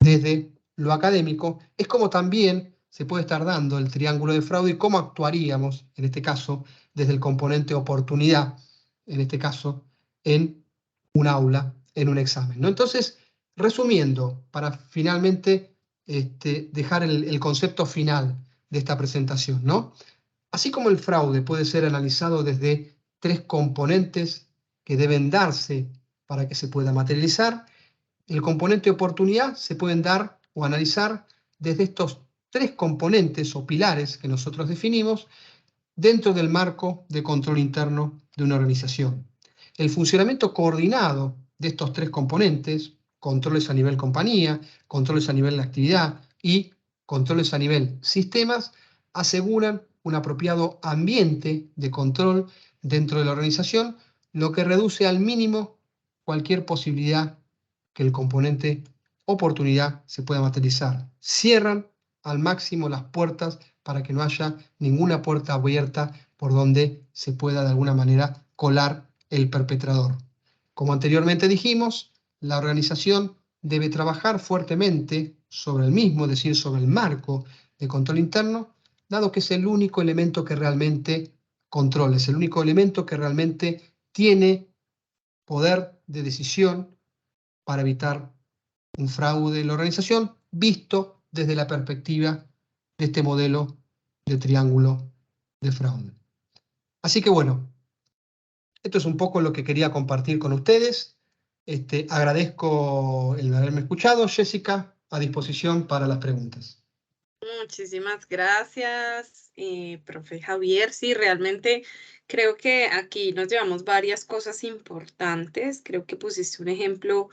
desde lo académico, es como también se puede estar dando el triángulo de fraude y cómo actuaríamos, en este caso, desde el componente oportunidad, en este caso, en un aula, en un examen, ¿no? Entonces, resumiendo, para finalmente dejar el concepto final de esta presentación, ¿no? Así como el fraude puede ser analizado desde 3 componentes que deben darse para que se pueda materializar, el componente de oportunidad se pueden dar o analizar desde estos 3 componentes o pilares que nosotros definimos dentro del marco de control interno de una organización. El funcionamiento coordinado de estos 3 componentes, controles a nivel compañía, controles a nivel de actividad y controles a nivel sistemas, aseguran un apropiado ambiente de control dentro de la organización, lo que reduce al mínimo cualquier posibilidad que el componente oportunidad se pueda materializar. Cierran al máximo las puertas para que no haya ninguna puerta abierta por donde se pueda de alguna manera colar el perpetrador. Como anteriormente dijimos, la organización debe trabajar fuertemente sobre el mismo, es decir, sobre el marco de control interno, dado que es el único elemento que realmente controla, es el único elemento que realmente tiene poder de decisión para evitar un fraude en la organización, visto desde la perspectiva de este modelo de triángulo de fraude. Así que bueno, esto es un poco lo que quería compartir con ustedes. Agradezco el haberme escuchado. Jessica, a disposición para las preguntas. Muchísimas gracias, profe Javier. Sí, realmente creo que aquí nos llevamos varias cosas importantes. Creo que pusiste un ejemplo,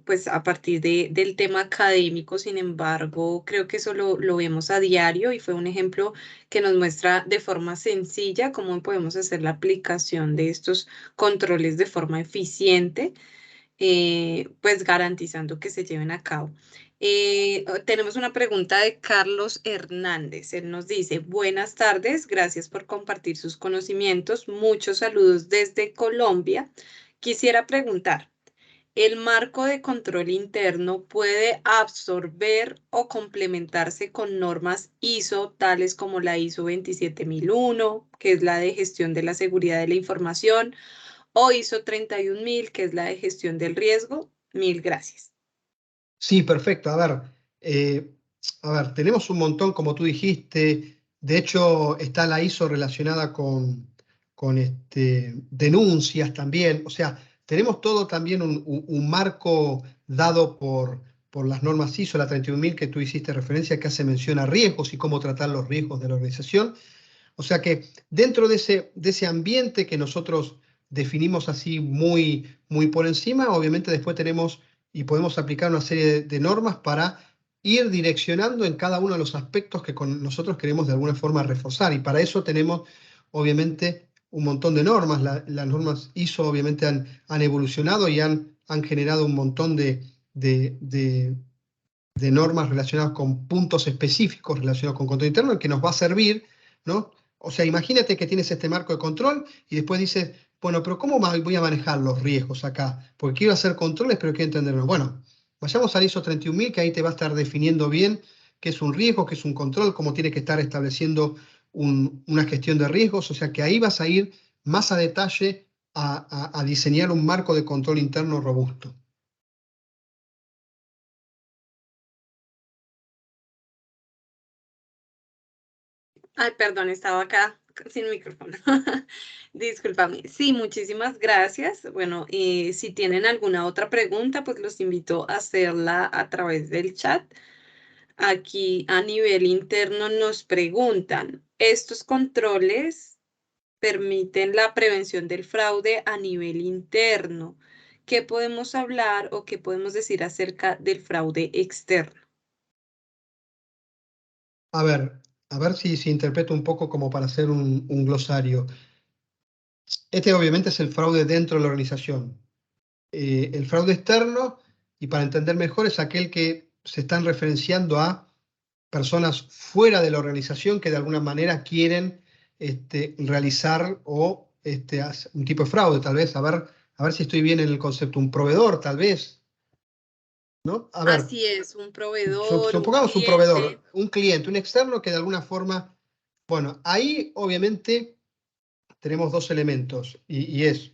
pues a partir del tema académico. Sin embargo, creo que eso lo vemos a diario y fue un ejemplo que nos muestra de forma sencilla cómo podemos hacer la aplicación de estos controles de forma eficiente, pues garantizando que se lleven a cabo. Tenemos una pregunta de Carlos Hernández. Él nos dice, buenas tardes, gracias por compartir sus conocimientos. Muchos saludos desde Colombia. Quisiera preguntar, el marco de control interno puede absorber o complementarse con normas ISO, tales como la ISO 27001, que es la de gestión de la seguridad de la información, o ISO 31000, que es la de gestión del riesgo. Mil gracias. Sí, perfecto. A ver, tenemos un montón, como tú dijiste. De hecho, está la ISO relacionada con denuncias también. O sea, tenemos todo también un marco dado por las normas ISO, la 31000 que tú hiciste referencia, que hace mención a riesgos y cómo tratar los riesgos de la organización. O sea que dentro de ese ambiente que nosotros definimos así muy, muy por encima, obviamente después tenemos y podemos aplicar una serie de normas para ir direccionando en cada uno de los aspectos que nosotros queremos de alguna forma reforzar. Y para eso tenemos, obviamente, un montón de normas. Las normas ISO obviamente han evolucionado y han generado un montón de normas relacionadas con puntos específicos relacionados con control interno que nos va a servir, ¿no? O sea, imagínate que tienes este marco de control y después dices, bueno, pero ¿cómo voy a manejar los riesgos acá? Porque quiero hacer controles, pero quiero entenderlo. Bueno, vayamos al ISO 31000, que ahí te va a estar definiendo bien qué es un riesgo, qué es un control, cómo tiene que estar estableciendo una gestión de riesgos. O sea, que ahí vas a ir más a detalle a diseñar un marco de control interno robusto. Ay, perdón, estaba acá sin micrófono. Discúlpame. Sí, muchísimas gracias. Bueno, si tienen alguna otra pregunta, pues los invito a hacerla a través del chat. Aquí a nivel interno nos preguntan, ¿estos controles permiten la prevención del fraude a nivel interno? ¿Qué podemos hablar o qué podemos decir acerca del fraude externo? A ver, a ver si interpreto un poco como para hacer un glosario. Este obviamente es el fraude dentro de la organización. El fraude externo, y para entender mejor, es aquel que se están referenciando a personas fuera de la organización que de alguna manera quieren realizar un tipo de fraude, tal vez. A ver si estoy bien en el concepto. Un proveedor, tal vez, ¿no? A ver, Así es, un proveedor, un supongamos un proveedor, cliente. un cliente, un externo que de alguna forma, bueno, ahí obviamente tenemos dos elementos y es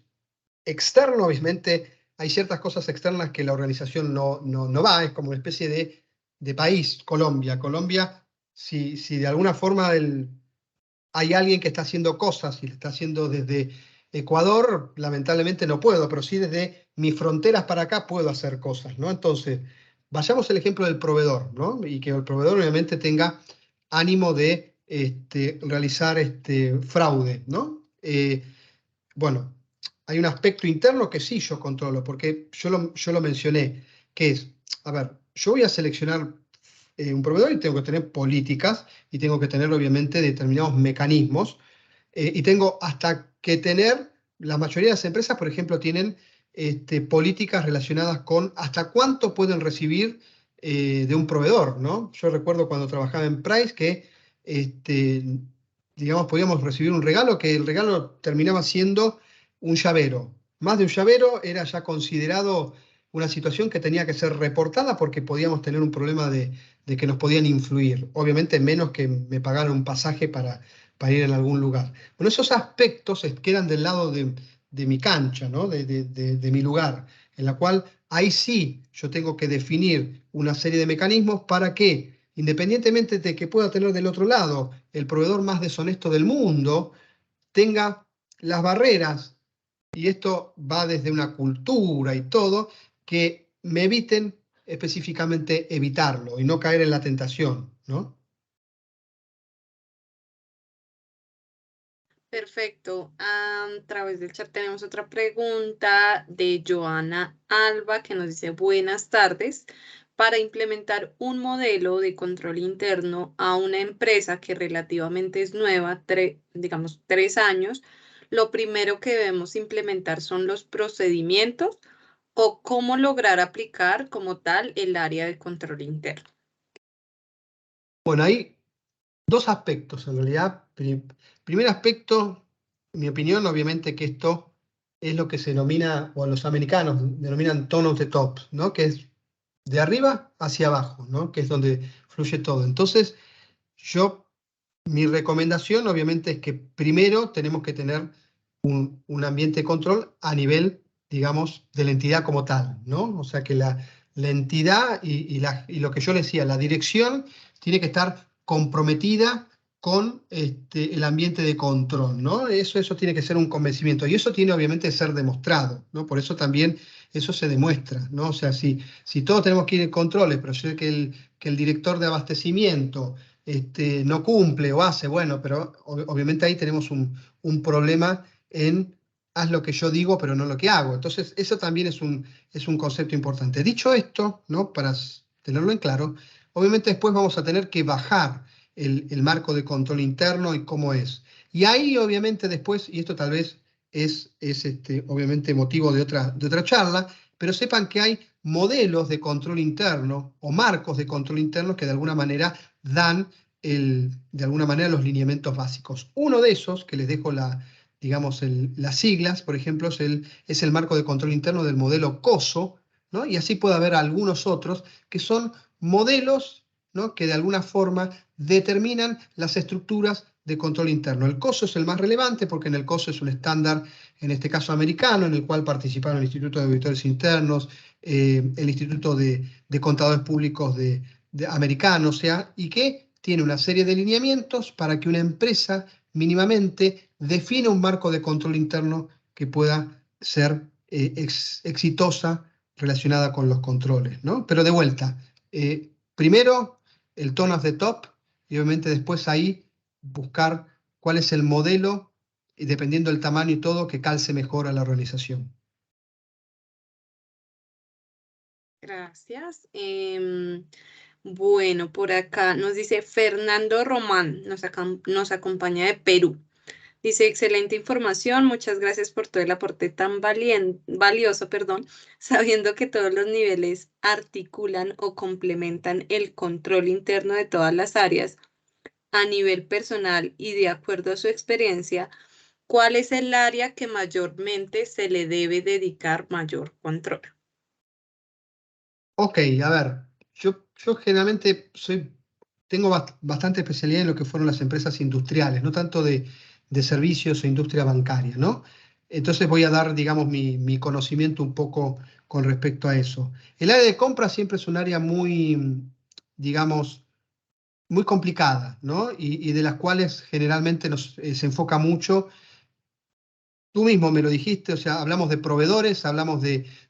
externo, obviamente hay ciertas cosas externas que la organización no va, es como una especie de país, Colombia. Colombia, si de alguna forma hay alguien que está haciendo cosas y lo está haciendo desde Ecuador, lamentablemente no puedo, pero sí desde mis fronteras para acá puedo hacer cosas, ¿no? Entonces, vayamos al ejemplo del proveedor, ¿no? Y que el proveedor obviamente tenga ánimo de realizar fraude, ¿no? Bueno, hay un aspecto interno que sí yo controlo, porque yo lo mencioné, que es, a ver, yo voy a seleccionar un proveedor y tengo que tener políticas y tengo que tener obviamente determinados mecanismos y tengo hasta que tener, la mayoría de las empresas, por ejemplo, tienen políticas relacionadas con hasta cuánto pueden recibir de un proveedor, ¿no? Yo recuerdo cuando trabajaba en Price que este, digamos, podíamos recibir un regalo, que el regalo terminaba siendo un llavero. Más de un llavero era ya considerado una situación que tenía que ser reportada porque podíamos tener un problema de que nos podían influir. Obviamente menos que me pagaran un pasaje para ir en algún lugar. Bueno, esos aspectos quedan del lado de mi cancha, ¿no? De mi lugar, en la cual ahí sí yo tengo que definir una serie de mecanismos para que, independientemente de que pueda tener del otro lado el proveedor más deshonesto del mundo, tenga las barreras, y esto va desde una cultura y todo, que me eviten específicamente evitarlo y no caer en la tentación, ¿no? Perfecto. A través del chat tenemos otra pregunta de Joana Alba que nos dice buenas tardes. Para implementar un modelo de control interno a una empresa que relativamente es nueva, digamos 3 años, lo primero que debemos implementar son los procedimientos o cómo lograr aplicar como tal el área de control interno. Bueno, hay dos aspectos en realidad. Primer aspecto, en mi opinión, obviamente que esto es lo que se denomina, o los americanos denominan tone of the top, ¿no? Que es de arriba hacia abajo, ¿no? Que es donde fluye todo. Entonces, mi recomendación obviamente es que primero tenemos que tener un ambiente de control a nivel, digamos, de la entidad como tal, ¿no? O sea que la entidad y lo que yo le decía, la dirección tiene que estar comprometida con el ambiente de control, ¿no? Eso tiene que ser un convencimiento y eso tiene obviamente que ser demostrado, ¿no? Por eso también eso se demuestra, ¿no? O sea, si todos tenemos que ir en controles, pero yo sé que el director de abastecimiento no cumple o hace, bueno, pero obviamente ahí tenemos un problema en haz lo que yo digo, pero no lo que hago. Entonces, eso también es un concepto importante. Dicho esto, ¿no? Para tenerlo en claro, obviamente después vamos a tener que bajar el marco de control interno y cómo es. Y ahí, obviamente, después, y esto tal vez es obviamente motivo de otra charla, pero sepan que hay modelos de control interno o marcos de control interno que de alguna manera dan de alguna manera los lineamientos básicos. Uno de esos, que les dejo digamos, las siglas, por ejemplo, es el marco de control interno del modelo COSO, ¿no? Y así puede haber algunos otros que son modelos, ¿no? Que de alguna forma determinan las estructuras de control interno. El COSO es el más relevante porque en el COSO es un estándar, en este caso americano, en el cual participaron el Instituto de Auditores Internos, el Instituto de Contadores Públicos de americano, o sea, y que tiene una serie de lineamientos para que una empresa mínimamente defina un marco de control interno que pueda ser exitosa relacionada con los controles, ¿no? Pero de vuelta, primero el tone of the top y obviamente después ahí buscar cuál es el modelo, y dependiendo del tamaño y todo, que calce mejor a la organización. Gracias. Bueno, por acá nos dice Fernando Román, nos acompaña de Perú. Dice, excelente información, muchas gracias por todo el aporte tan valioso, perdón, sabiendo que todos los niveles articulan o complementan el control interno de todas las áreas a nivel personal y de acuerdo a su experiencia, ¿cuál es el área que mayormente se le debe dedicar mayor control? Ok, a ver, yo generalmente tengo bastante especialidad en lo que fueron las empresas industriales, no tanto de servicios o industria bancaria, ¿no? Entonces voy a dar, digamos, mi conocimiento un poco con respecto a eso. El área de compra siempre es un área muy, digamos, muy complicada, ¿no? Y de las cuales generalmente se enfoca mucho. Tú mismo me lo dijiste, o sea, hablamos de proveedores, hablamos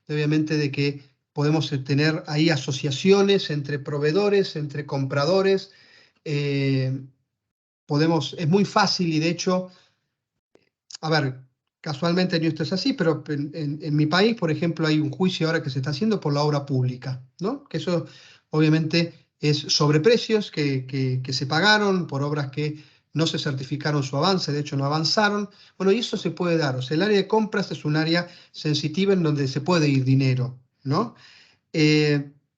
obviamente de que podemos tener ahí asociaciones entre proveedores, entre compradores. eh, es muy fácil y de hecho, a ver, casualmente no esto es así, pero en mi país, por ejemplo, hay un juicio ahora que se está haciendo por la obra pública, ¿no? Que eso obviamente es sobreprecios que se pagaron por obras que no se certificaron su avance, de hecho no avanzaron. Bueno, y eso se puede dar. O sea, el área de compras es un área sensitiva en donde se puede ir dinero, ¿no?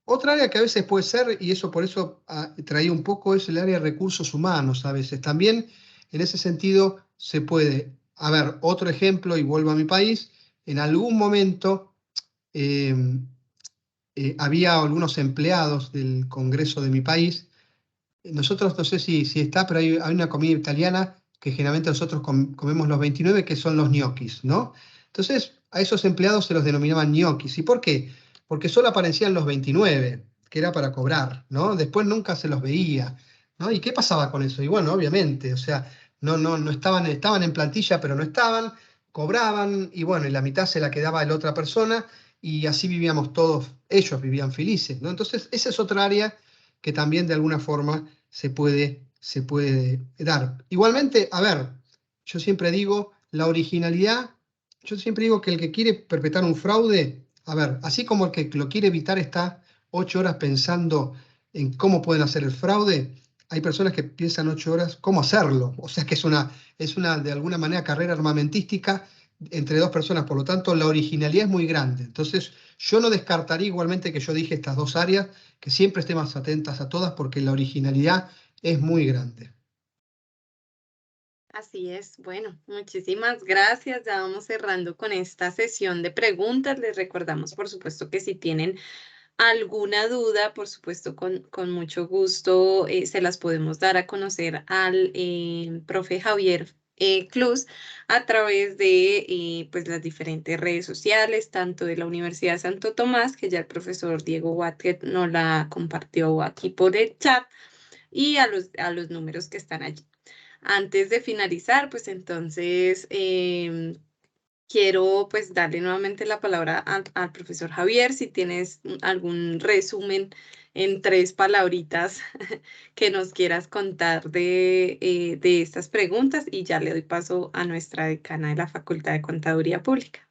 Otra área que a veces puede ser, y eso por eso traía un poco, es el área de recursos humanos a veces. También en ese sentido se puede. A ver, otro ejemplo, y vuelvo a mi país, en algún momento eh, había algunos empleados del Congreso de mi país. Nosotros, no sé si está, pero hay una comida italiana que generalmente nosotros comemos los 29, que son los ñoquis, ¿no? Entonces, a esos empleados se los denominaban ñoquis. ¿Y por qué? Porque solo aparecían los 29, que era para cobrar, ¿no? Después nunca se los veía, ¿no? ¿Y qué pasaba con eso? Y bueno, obviamente, o sea, no estaban en plantilla, pero no estaban, cobraban, y bueno, y la mitad se la quedaba la otra persona, y así vivíamos todos, ellos vivían felices, ¿no? Entonces, esa es otra área que también de alguna forma se puede dar. Igualmente, a ver, yo siempre digo, la originalidad, yo siempre digo que el que quiere perpetrar un fraude, a ver, así como el que lo quiere evitar está 8 horas pensando en cómo pueden hacer el fraude, hay personas que piensan 8 horas cómo hacerlo. O sea que es una de alguna manera, carrera armamentística entre dos personas. Por lo tanto, la originalidad es muy grande. Entonces, yo no descartaría igualmente que yo dije estas dos áreas, que siempre estemos atentas a todas porque la originalidad es muy grande. Así es. Bueno, muchísimas gracias. Ya vamos cerrando con esta sesión de preguntas. Les recordamos, por supuesto, que si tienen alguna duda, por supuesto, con mucho gusto se las podemos dar a conocer al profe Javier Cruz a través de pues las diferentes redes sociales, tanto de la Universidad de Santo Tomás, que ya el profesor Diego Watket nos la compartió aquí por el chat, y a los números que están allí. Antes de finalizar, pues entonces quiero pues darle nuevamente la palabra al profesor Javier, si tienes algún resumen en 3 palabritas que nos quieras contar de estas preguntas, y ya le doy paso a nuestra decana de la Facultad de Contaduría Pública.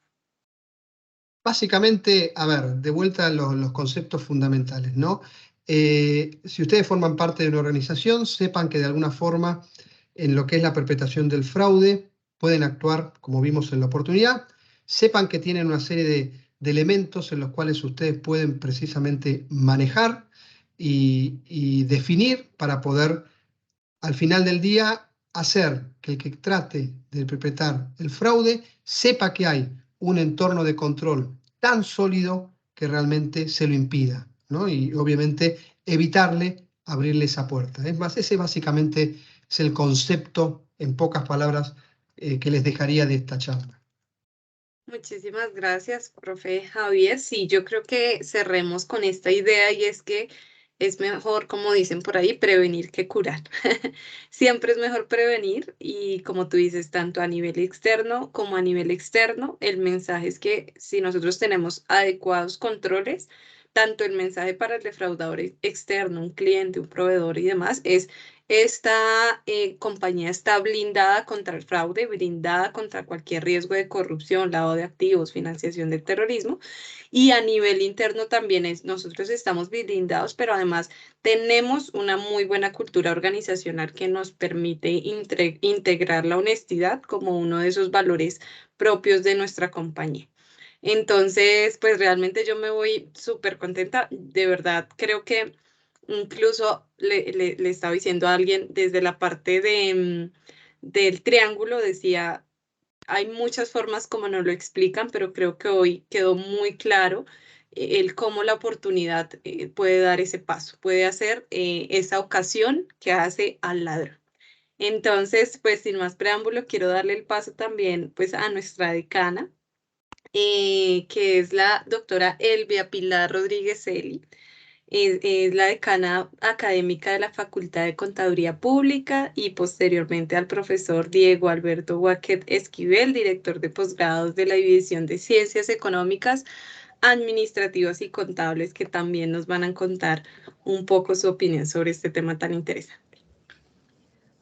Básicamente, a ver, de vuelta a los conceptos fundamentales, ¿no? Si ustedes forman parte de una organización, sepan que de alguna forma en lo que es la perpetración del fraude pueden actuar como vimos en la oportunidad. Sepan que tienen una serie de elementos en los cuales ustedes pueden precisamente manejar y definir para poder al final del día hacer que el que trate de perpetrar el fraude sepa que hay un entorno de control tan sólido que realmente se lo impida, ¿no? Y obviamente evitarle abrirle esa puerta. Es más, ese básicamente es el concepto, en pocas palabras, que les dejaría de esta charla. Muchísimas gracias, profe Javier. Sí, yo creo que cerremos con esta idea, y es que es mejor, como dicen por ahí, prevenir que curar. Siempre es mejor prevenir, y como tú dices, tanto a nivel externo como a nivel externo, el mensaje es que si nosotros tenemos adecuados controles, tanto el mensaje para el defraudador externo, un cliente, un proveedor y demás, es: esta compañía está blindada contra el fraude, blindada contra cualquier riesgo de corrupción, lavado de activos, financiación del terrorismo. Y a nivel interno también nosotros estamos blindados, pero además tenemos una muy buena cultura organizacional que nos permite integrar la honestidad como uno de esos valores propios de nuestra compañía. Entonces, pues realmente yo me voy súper contenta. De verdad, creo que incluso le estaba diciendo a alguien desde la parte del triángulo, decía, hay muchas formas como nos lo explican, pero creo que hoy quedó muy claro el cómo la oportunidad puede dar ese paso, puede hacer esa ocasión que hace al ladrón. Entonces, pues sin más preámbulo, quiero darle el paso también pues a nuestra decana, que es la doctora Elvia Pilar Rodríguez Eli. Es la decana académica de la Facultad de Contaduría Pública, y posteriormente al profesor Diego Alberto Waquet Esquivel, director de posgrados de la División de Ciencias Económicas, Administrativas y Contables, que también nos van a contar un poco su opinión sobre este tema tan interesante.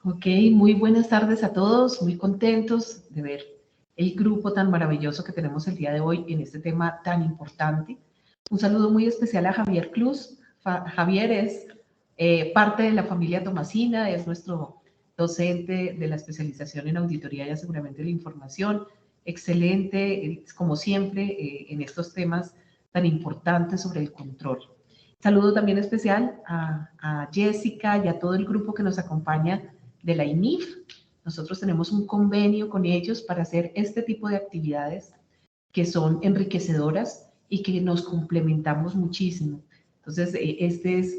Ok, muy buenas tardes a todos, muy contentos de ver el grupo tan maravilloso que tenemos el día de hoy en este tema tan importante. Un saludo muy especial a Javier Cruz. Javier es parte de la familia Tomasina, es nuestro docente de la especialización en auditoría y aseguramiento de la información. Excelente, como siempre, en estos temas tan importantes sobre el control. Saludo también especial a Jessica y a todo el grupo que nos acompaña de la INIF. Nosotros tenemos un convenio con ellos para hacer este tipo de actividades que son enriquecedoras y que nos complementamos muchísimo. Entonces, este es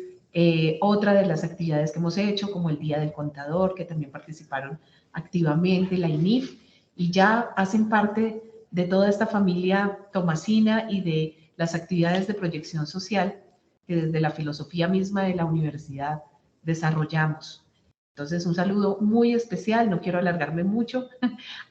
otra de las actividades que hemos hecho, como el Día del Contador, que también participaron activamente, la INIF, y ya hacen parte de toda esta familia tomasina y de las actividades de proyección social que desde la filosofía misma de la universidad desarrollamos. Entonces, un saludo muy especial, no quiero alargarme mucho,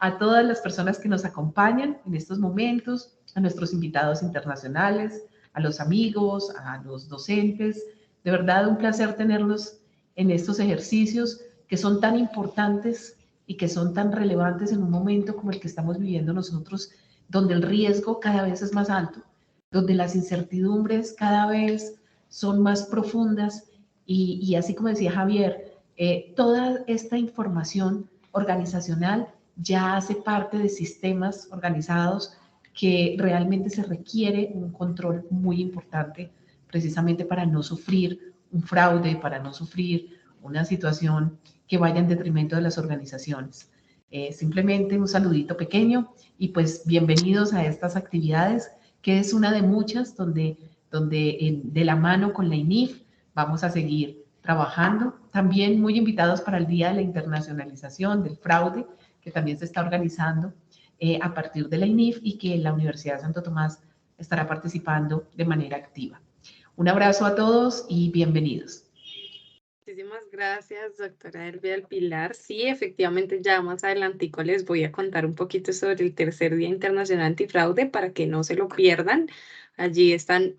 a todas las personas que nos acompañan en estos momentos, a nuestros invitados internacionales, a los amigos, a los docentes. De verdad, un placer tenerlos en estos ejercicios que son tan importantes y que son tan relevantes en un momento como el que estamos viviendo nosotros, donde el riesgo cada vez es más alto, donde las incertidumbres cada vez son más profundas y así como decía Javier, toda esta información organizacional ya hace parte de sistemas organizados que realmente se requiere un control muy importante precisamente para no sufrir un fraude, para no sufrir una situación que vaya en detrimento de las organizaciones. Simplemente un saludito pequeño y pues bienvenidos a estas actividades, que es una de muchas donde de la mano con la INIF vamos a seguir trabajando. También muy invitados para el Día de la Internacionalización del Fraude, que también se está organizando a partir de la INIF y que la Universidad de Santo Tomás estará participando de manera activa. Un abrazo a todos y bienvenidos. Muchísimas gracias, doctora Elvia del Pilar. Sí, efectivamente, ya más adelantico les voy a contar un poquito sobre el tercer Día Internacional Antifraude para que no se lo pierdan. Allí están,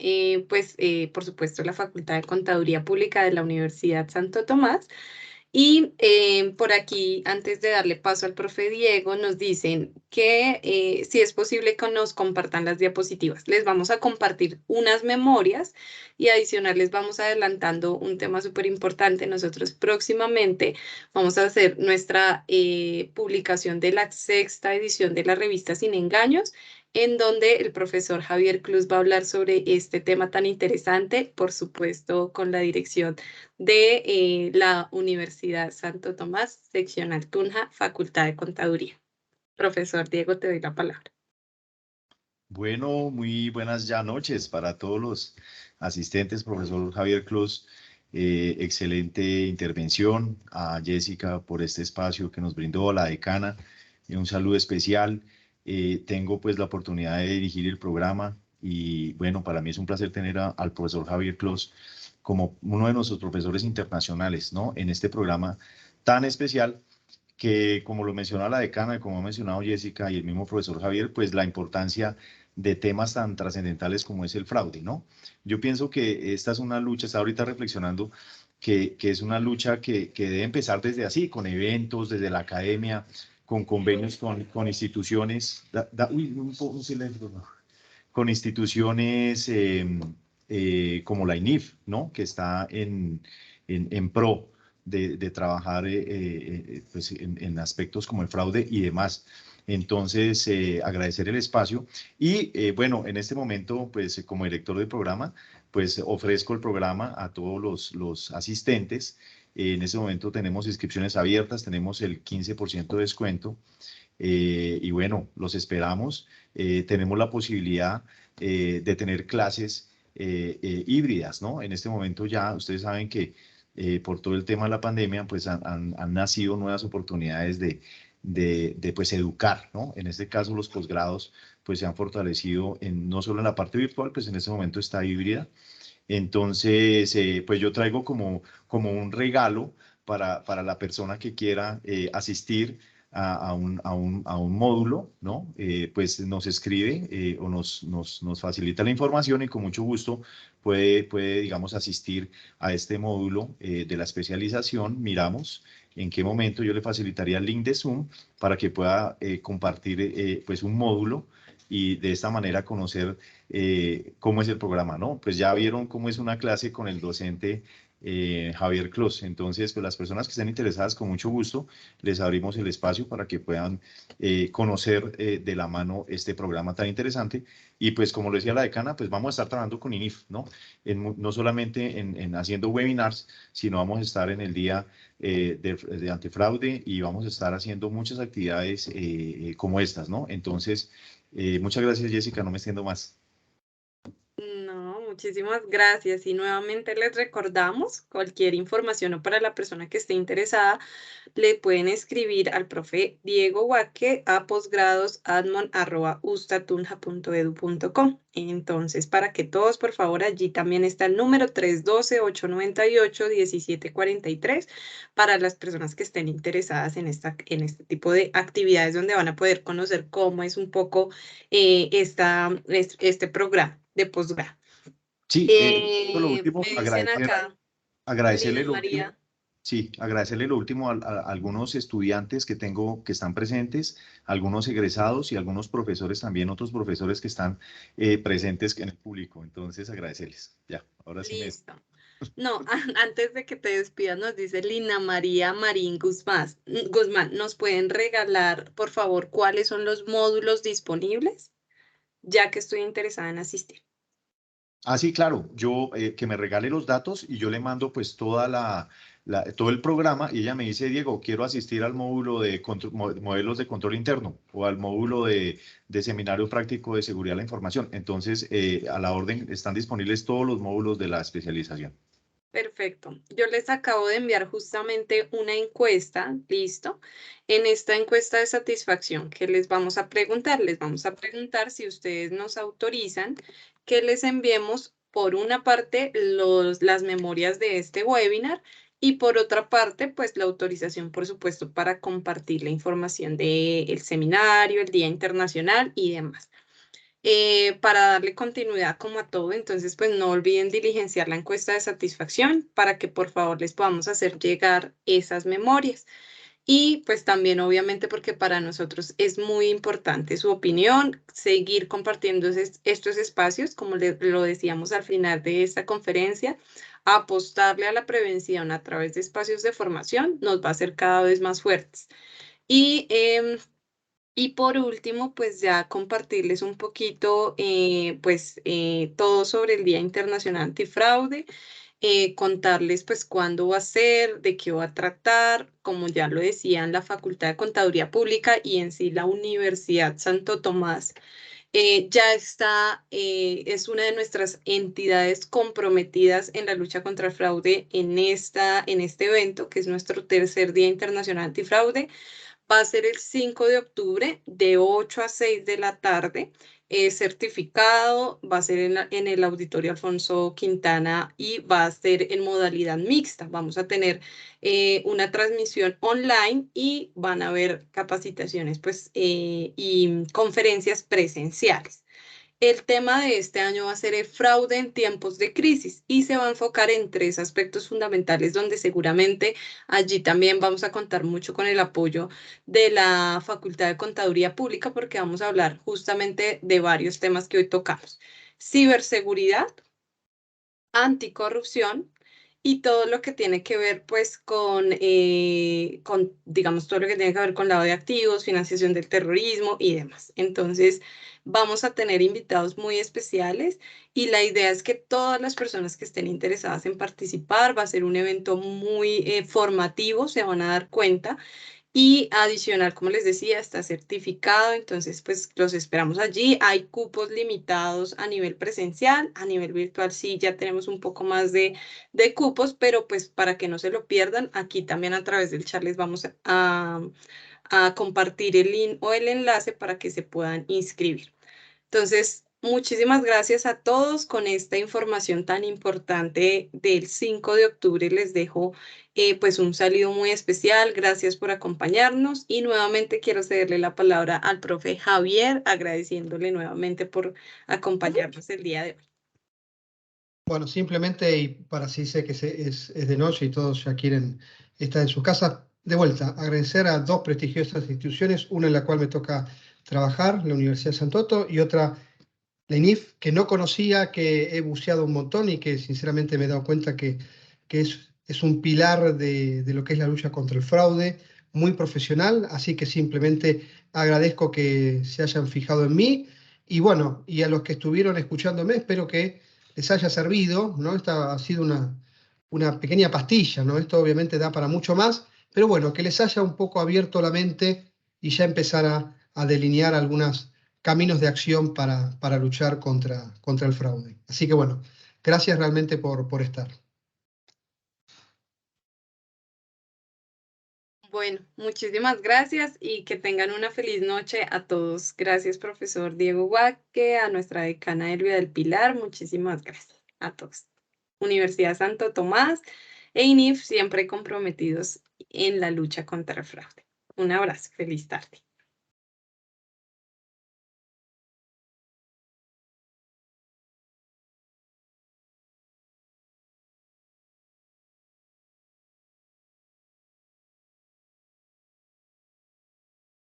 por supuesto, la Facultad de Contaduría Pública de la Universidad Santo Tomás. Y por aquí, antes de darle paso al profe Diego, nos dicen que si es posible que nos compartan las diapositivas. Les vamos a compartir unas memorias y adicional les vamos adelantando un tema súper importante. Nosotros próximamente vamos a hacer nuestra publicación de la sexta edición de la revista Sin Engaños, en donde el profesor Javier Cruz va a hablar sobre este tema tan interesante, por supuesto, con la dirección de la Universidad Santo Tomás, seccional Tunja, Facultad de Contaduría. Profesor Diego, te doy la palabra. Bueno, muy buenas ya noches para todos los asistentes, profesor Javier Cruz. Excelente intervención, a Jessica por este espacio que nos brindó, a la decana, un saludo especial. Tengo pues la oportunidad de dirigir el programa y bueno, para mí es un placer tener al profesor Javier Cruz como uno de nuestros profesores internacionales, ¿no? En este programa tan especial que, como lo mencionó la decana y como ha mencionado Jessica y el mismo profesor Javier, pues la importancia de temas tan trascendentales como es el fraude, ¿no? Yo pienso que esta es una lucha, estaba ahorita reflexionando, que es una lucha que debe empezar desde así, con eventos, desde la academia, con convenios con instituciones, un silencio, no. Con instituciones como la INIF, ¿no? Que está en pro de trabajar pues en aspectos como el fraude y demás. Entonces, agradecer el espacio y bueno, en este momento, pues como director del programa, pues ofrezco el programa a todos los asistentes. En este momento tenemos inscripciones abiertas, tenemos el 15% de descuento y bueno, los esperamos. Tenemos la posibilidad de tener clases híbridas, ¿no? En este momento ya ustedes saben que por todo el tema de la pandemia, pues han nacido nuevas oportunidades de pues educar, ¿no? En este caso los posgrados pues se han fortalecido no solo en la parte virtual, pues en este momento está híbrida. Entonces, pues yo traigo como un regalo para la persona que quiera asistir a un módulo, ¿no? Pues nos escribe o nos facilita la información y con mucho gusto puede, digamos, asistir a este módulo de la especialización. Miramos en qué momento yo le facilitaría el link de Zoom para que pueda compartir pues un módulo y de esta manera conocer cómo es el programa, ¿no? Pues ya vieron cómo es una clase con el docente Javier Clos. Entonces, pues las personas que estén interesadas, con mucho gusto, les abrimos el espacio para que puedan conocer de la mano este programa tan interesante. Y pues, como lo decía la decana, pues vamos a estar trabajando con INIF, ¿no? No solamente en haciendo webinars, sino vamos a estar en el día de antifraude y vamos a estar haciendo muchas actividades como estas, ¿no? Entonces, muchas gracias, Jessica, no me extiendo más. No, muchísimas gracias. Y nuevamente les recordamos, cualquier información o para la persona que esté interesada, le pueden escribir al profe Diego Huaque a posgradosadmon@ustatunja.edu.com. Entonces, para que todos, por favor, allí también está el número 312-898-1743 para las personas que estén interesadas en este tipo de actividades donde van a poder conocer cómo es un poco este programa de posgrado. Sí, lo último, Me dicen acá, agradecerle Lina lo último. María. Sí, agradecerle lo último a algunos estudiantes que tengo que están presentes, algunos egresados y algunos profesores también, otros profesores que están presentes en el público. Entonces, agradecerles. Ya, ahora sí me... Listo. No, antes de que te despidas, nos dice Lina María Marín Guzmán. Guzmán, ¿nos pueden regalar, por favor, cuáles son los módulos disponibles? Ya que estoy interesada en asistir. Ah, sí, claro, yo que me regale los datos y yo le mando pues toda todo el programa y ella me dice, Diego, quiero asistir al módulo de modelos de control interno o al módulo de seminario práctico de seguridad de la información. Entonces, a la orden están disponibles todos los módulos de la especialización. Perfecto. Yo les acabo de enviar justamente una encuesta, ¿listo? En esta encuesta de satisfacción, ¿qué les vamos a preguntar? Les vamos a preguntar si ustedes nos autorizan que les enviemos, por una parte, las memorias de este webinar y por otra parte, pues la autorización, por supuesto, para compartir la información del seminario, el Día Internacional y demás. Para darle continuidad como a todo, entonces pues no olviden diligenciar la encuesta de satisfacción para que por favor les podamos hacer llegar esas memorias. Y pues también obviamente porque para nosotros es muy importante su opinión, seguir compartiendo estos espacios, como lo decíamos al final de esta conferencia, apostarle a la prevención a través de espacios de formación nos va a hacer cada vez más fuertes. Y por último, pues ya compartirles un poquito, todo sobre el Día Internacional Antifraude, contarles pues cuándo va a ser, de qué va a tratar, como ya lo decían la Facultad de Contaduría Pública y en sí la Universidad Santo Tomás. Ya está, es una de nuestras entidades comprometidas en la lucha contra el fraude en este evento, que es nuestro tercer Día Internacional Antifraude. Va a ser el 5 de octubre de 8 a 6 de la tarde. Es certificado, va a ser en el Auditorio Alfonso Quintana y va a ser en modalidad mixta. Vamos a tener una transmisión online y van a haber capacitaciones y conferencias presenciales. El tema de este año va a ser el fraude en tiempos de crisis y se va a enfocar en 3 aspectos fundamentales donde seguramente allí también vamos a contar mucho con el apoyo de la Facultad de Contaduría Pública porque vamos a hablar justamente de varios temas que hoy tocamos. Ciberseguridad, anticorrupción y todo lo que tiene que ver pues digamos, todo lo que tiene que ver con lavado de activos, financiación del terrorismo y demás. Entonces, vamos a tener invitados muy especiales y la idea es que todas las personas que estén interesadas en participar, va a ser un evento muy formativo, se van a dar cuenta. Y adicional, como les decía, está certificado, entonces pues los esperamos allí. Hay cupos limitados a nivel presencial, a nivel virtual sí ya tenemos un poco más de cupos, pero pues para que no se lo pierdan, aquí también a través del chat les vamos a compartir el link o el enlace para que se puedan inscribir. Entonces, muchísimas gracias a todos con esta información tan importante del 5 de octubre. Les dejo pues un saludo muy especial. Gracias por acompañarnos y nuevamente quiero cederle la palabra al profe Javier, agradeciéndole nuevamente por acompañarnos el día de hoy. Bueno, simplemente, y para así sé que es de noche y todos ya quieren estar en sus casas, de vuelta, agradecer a 2 prestigiosas instituciones, una en la cual me toca trabajar, la Universidad de Santo Tomás, y otra, la INIF, que no conocía, que he buceado un montón y que sinceramente me he dado cuenta que es un pilar de lo que es la lucha contra el fraude, muy profesional, así que simplemente agradezco que se hayan fijado en mí y bueno, y a los que estuvieron escuchándome, espero que les haya servido, ¿no? Esta ha sido una pequeña pastilla, ¿no? Esto obviamente da para mucho más, pero bueno, que les haya un poco abierto la mente y ya empezar a delinear algunos caminos de acción para luchar contra el fraude. Así que bueno, gracias realmente por estar. Bueno, muchísimas gracias y que tengan una feliz noche a todos. Gracias, profesor Diego Huaque, a nuestra decana Elvia del Pilar. Muchísimas gracias a todos. Universidad Santo Tomás e INIF siempre comprometidos en la lucha contra el fraude. Un abrazo, feliz tarde.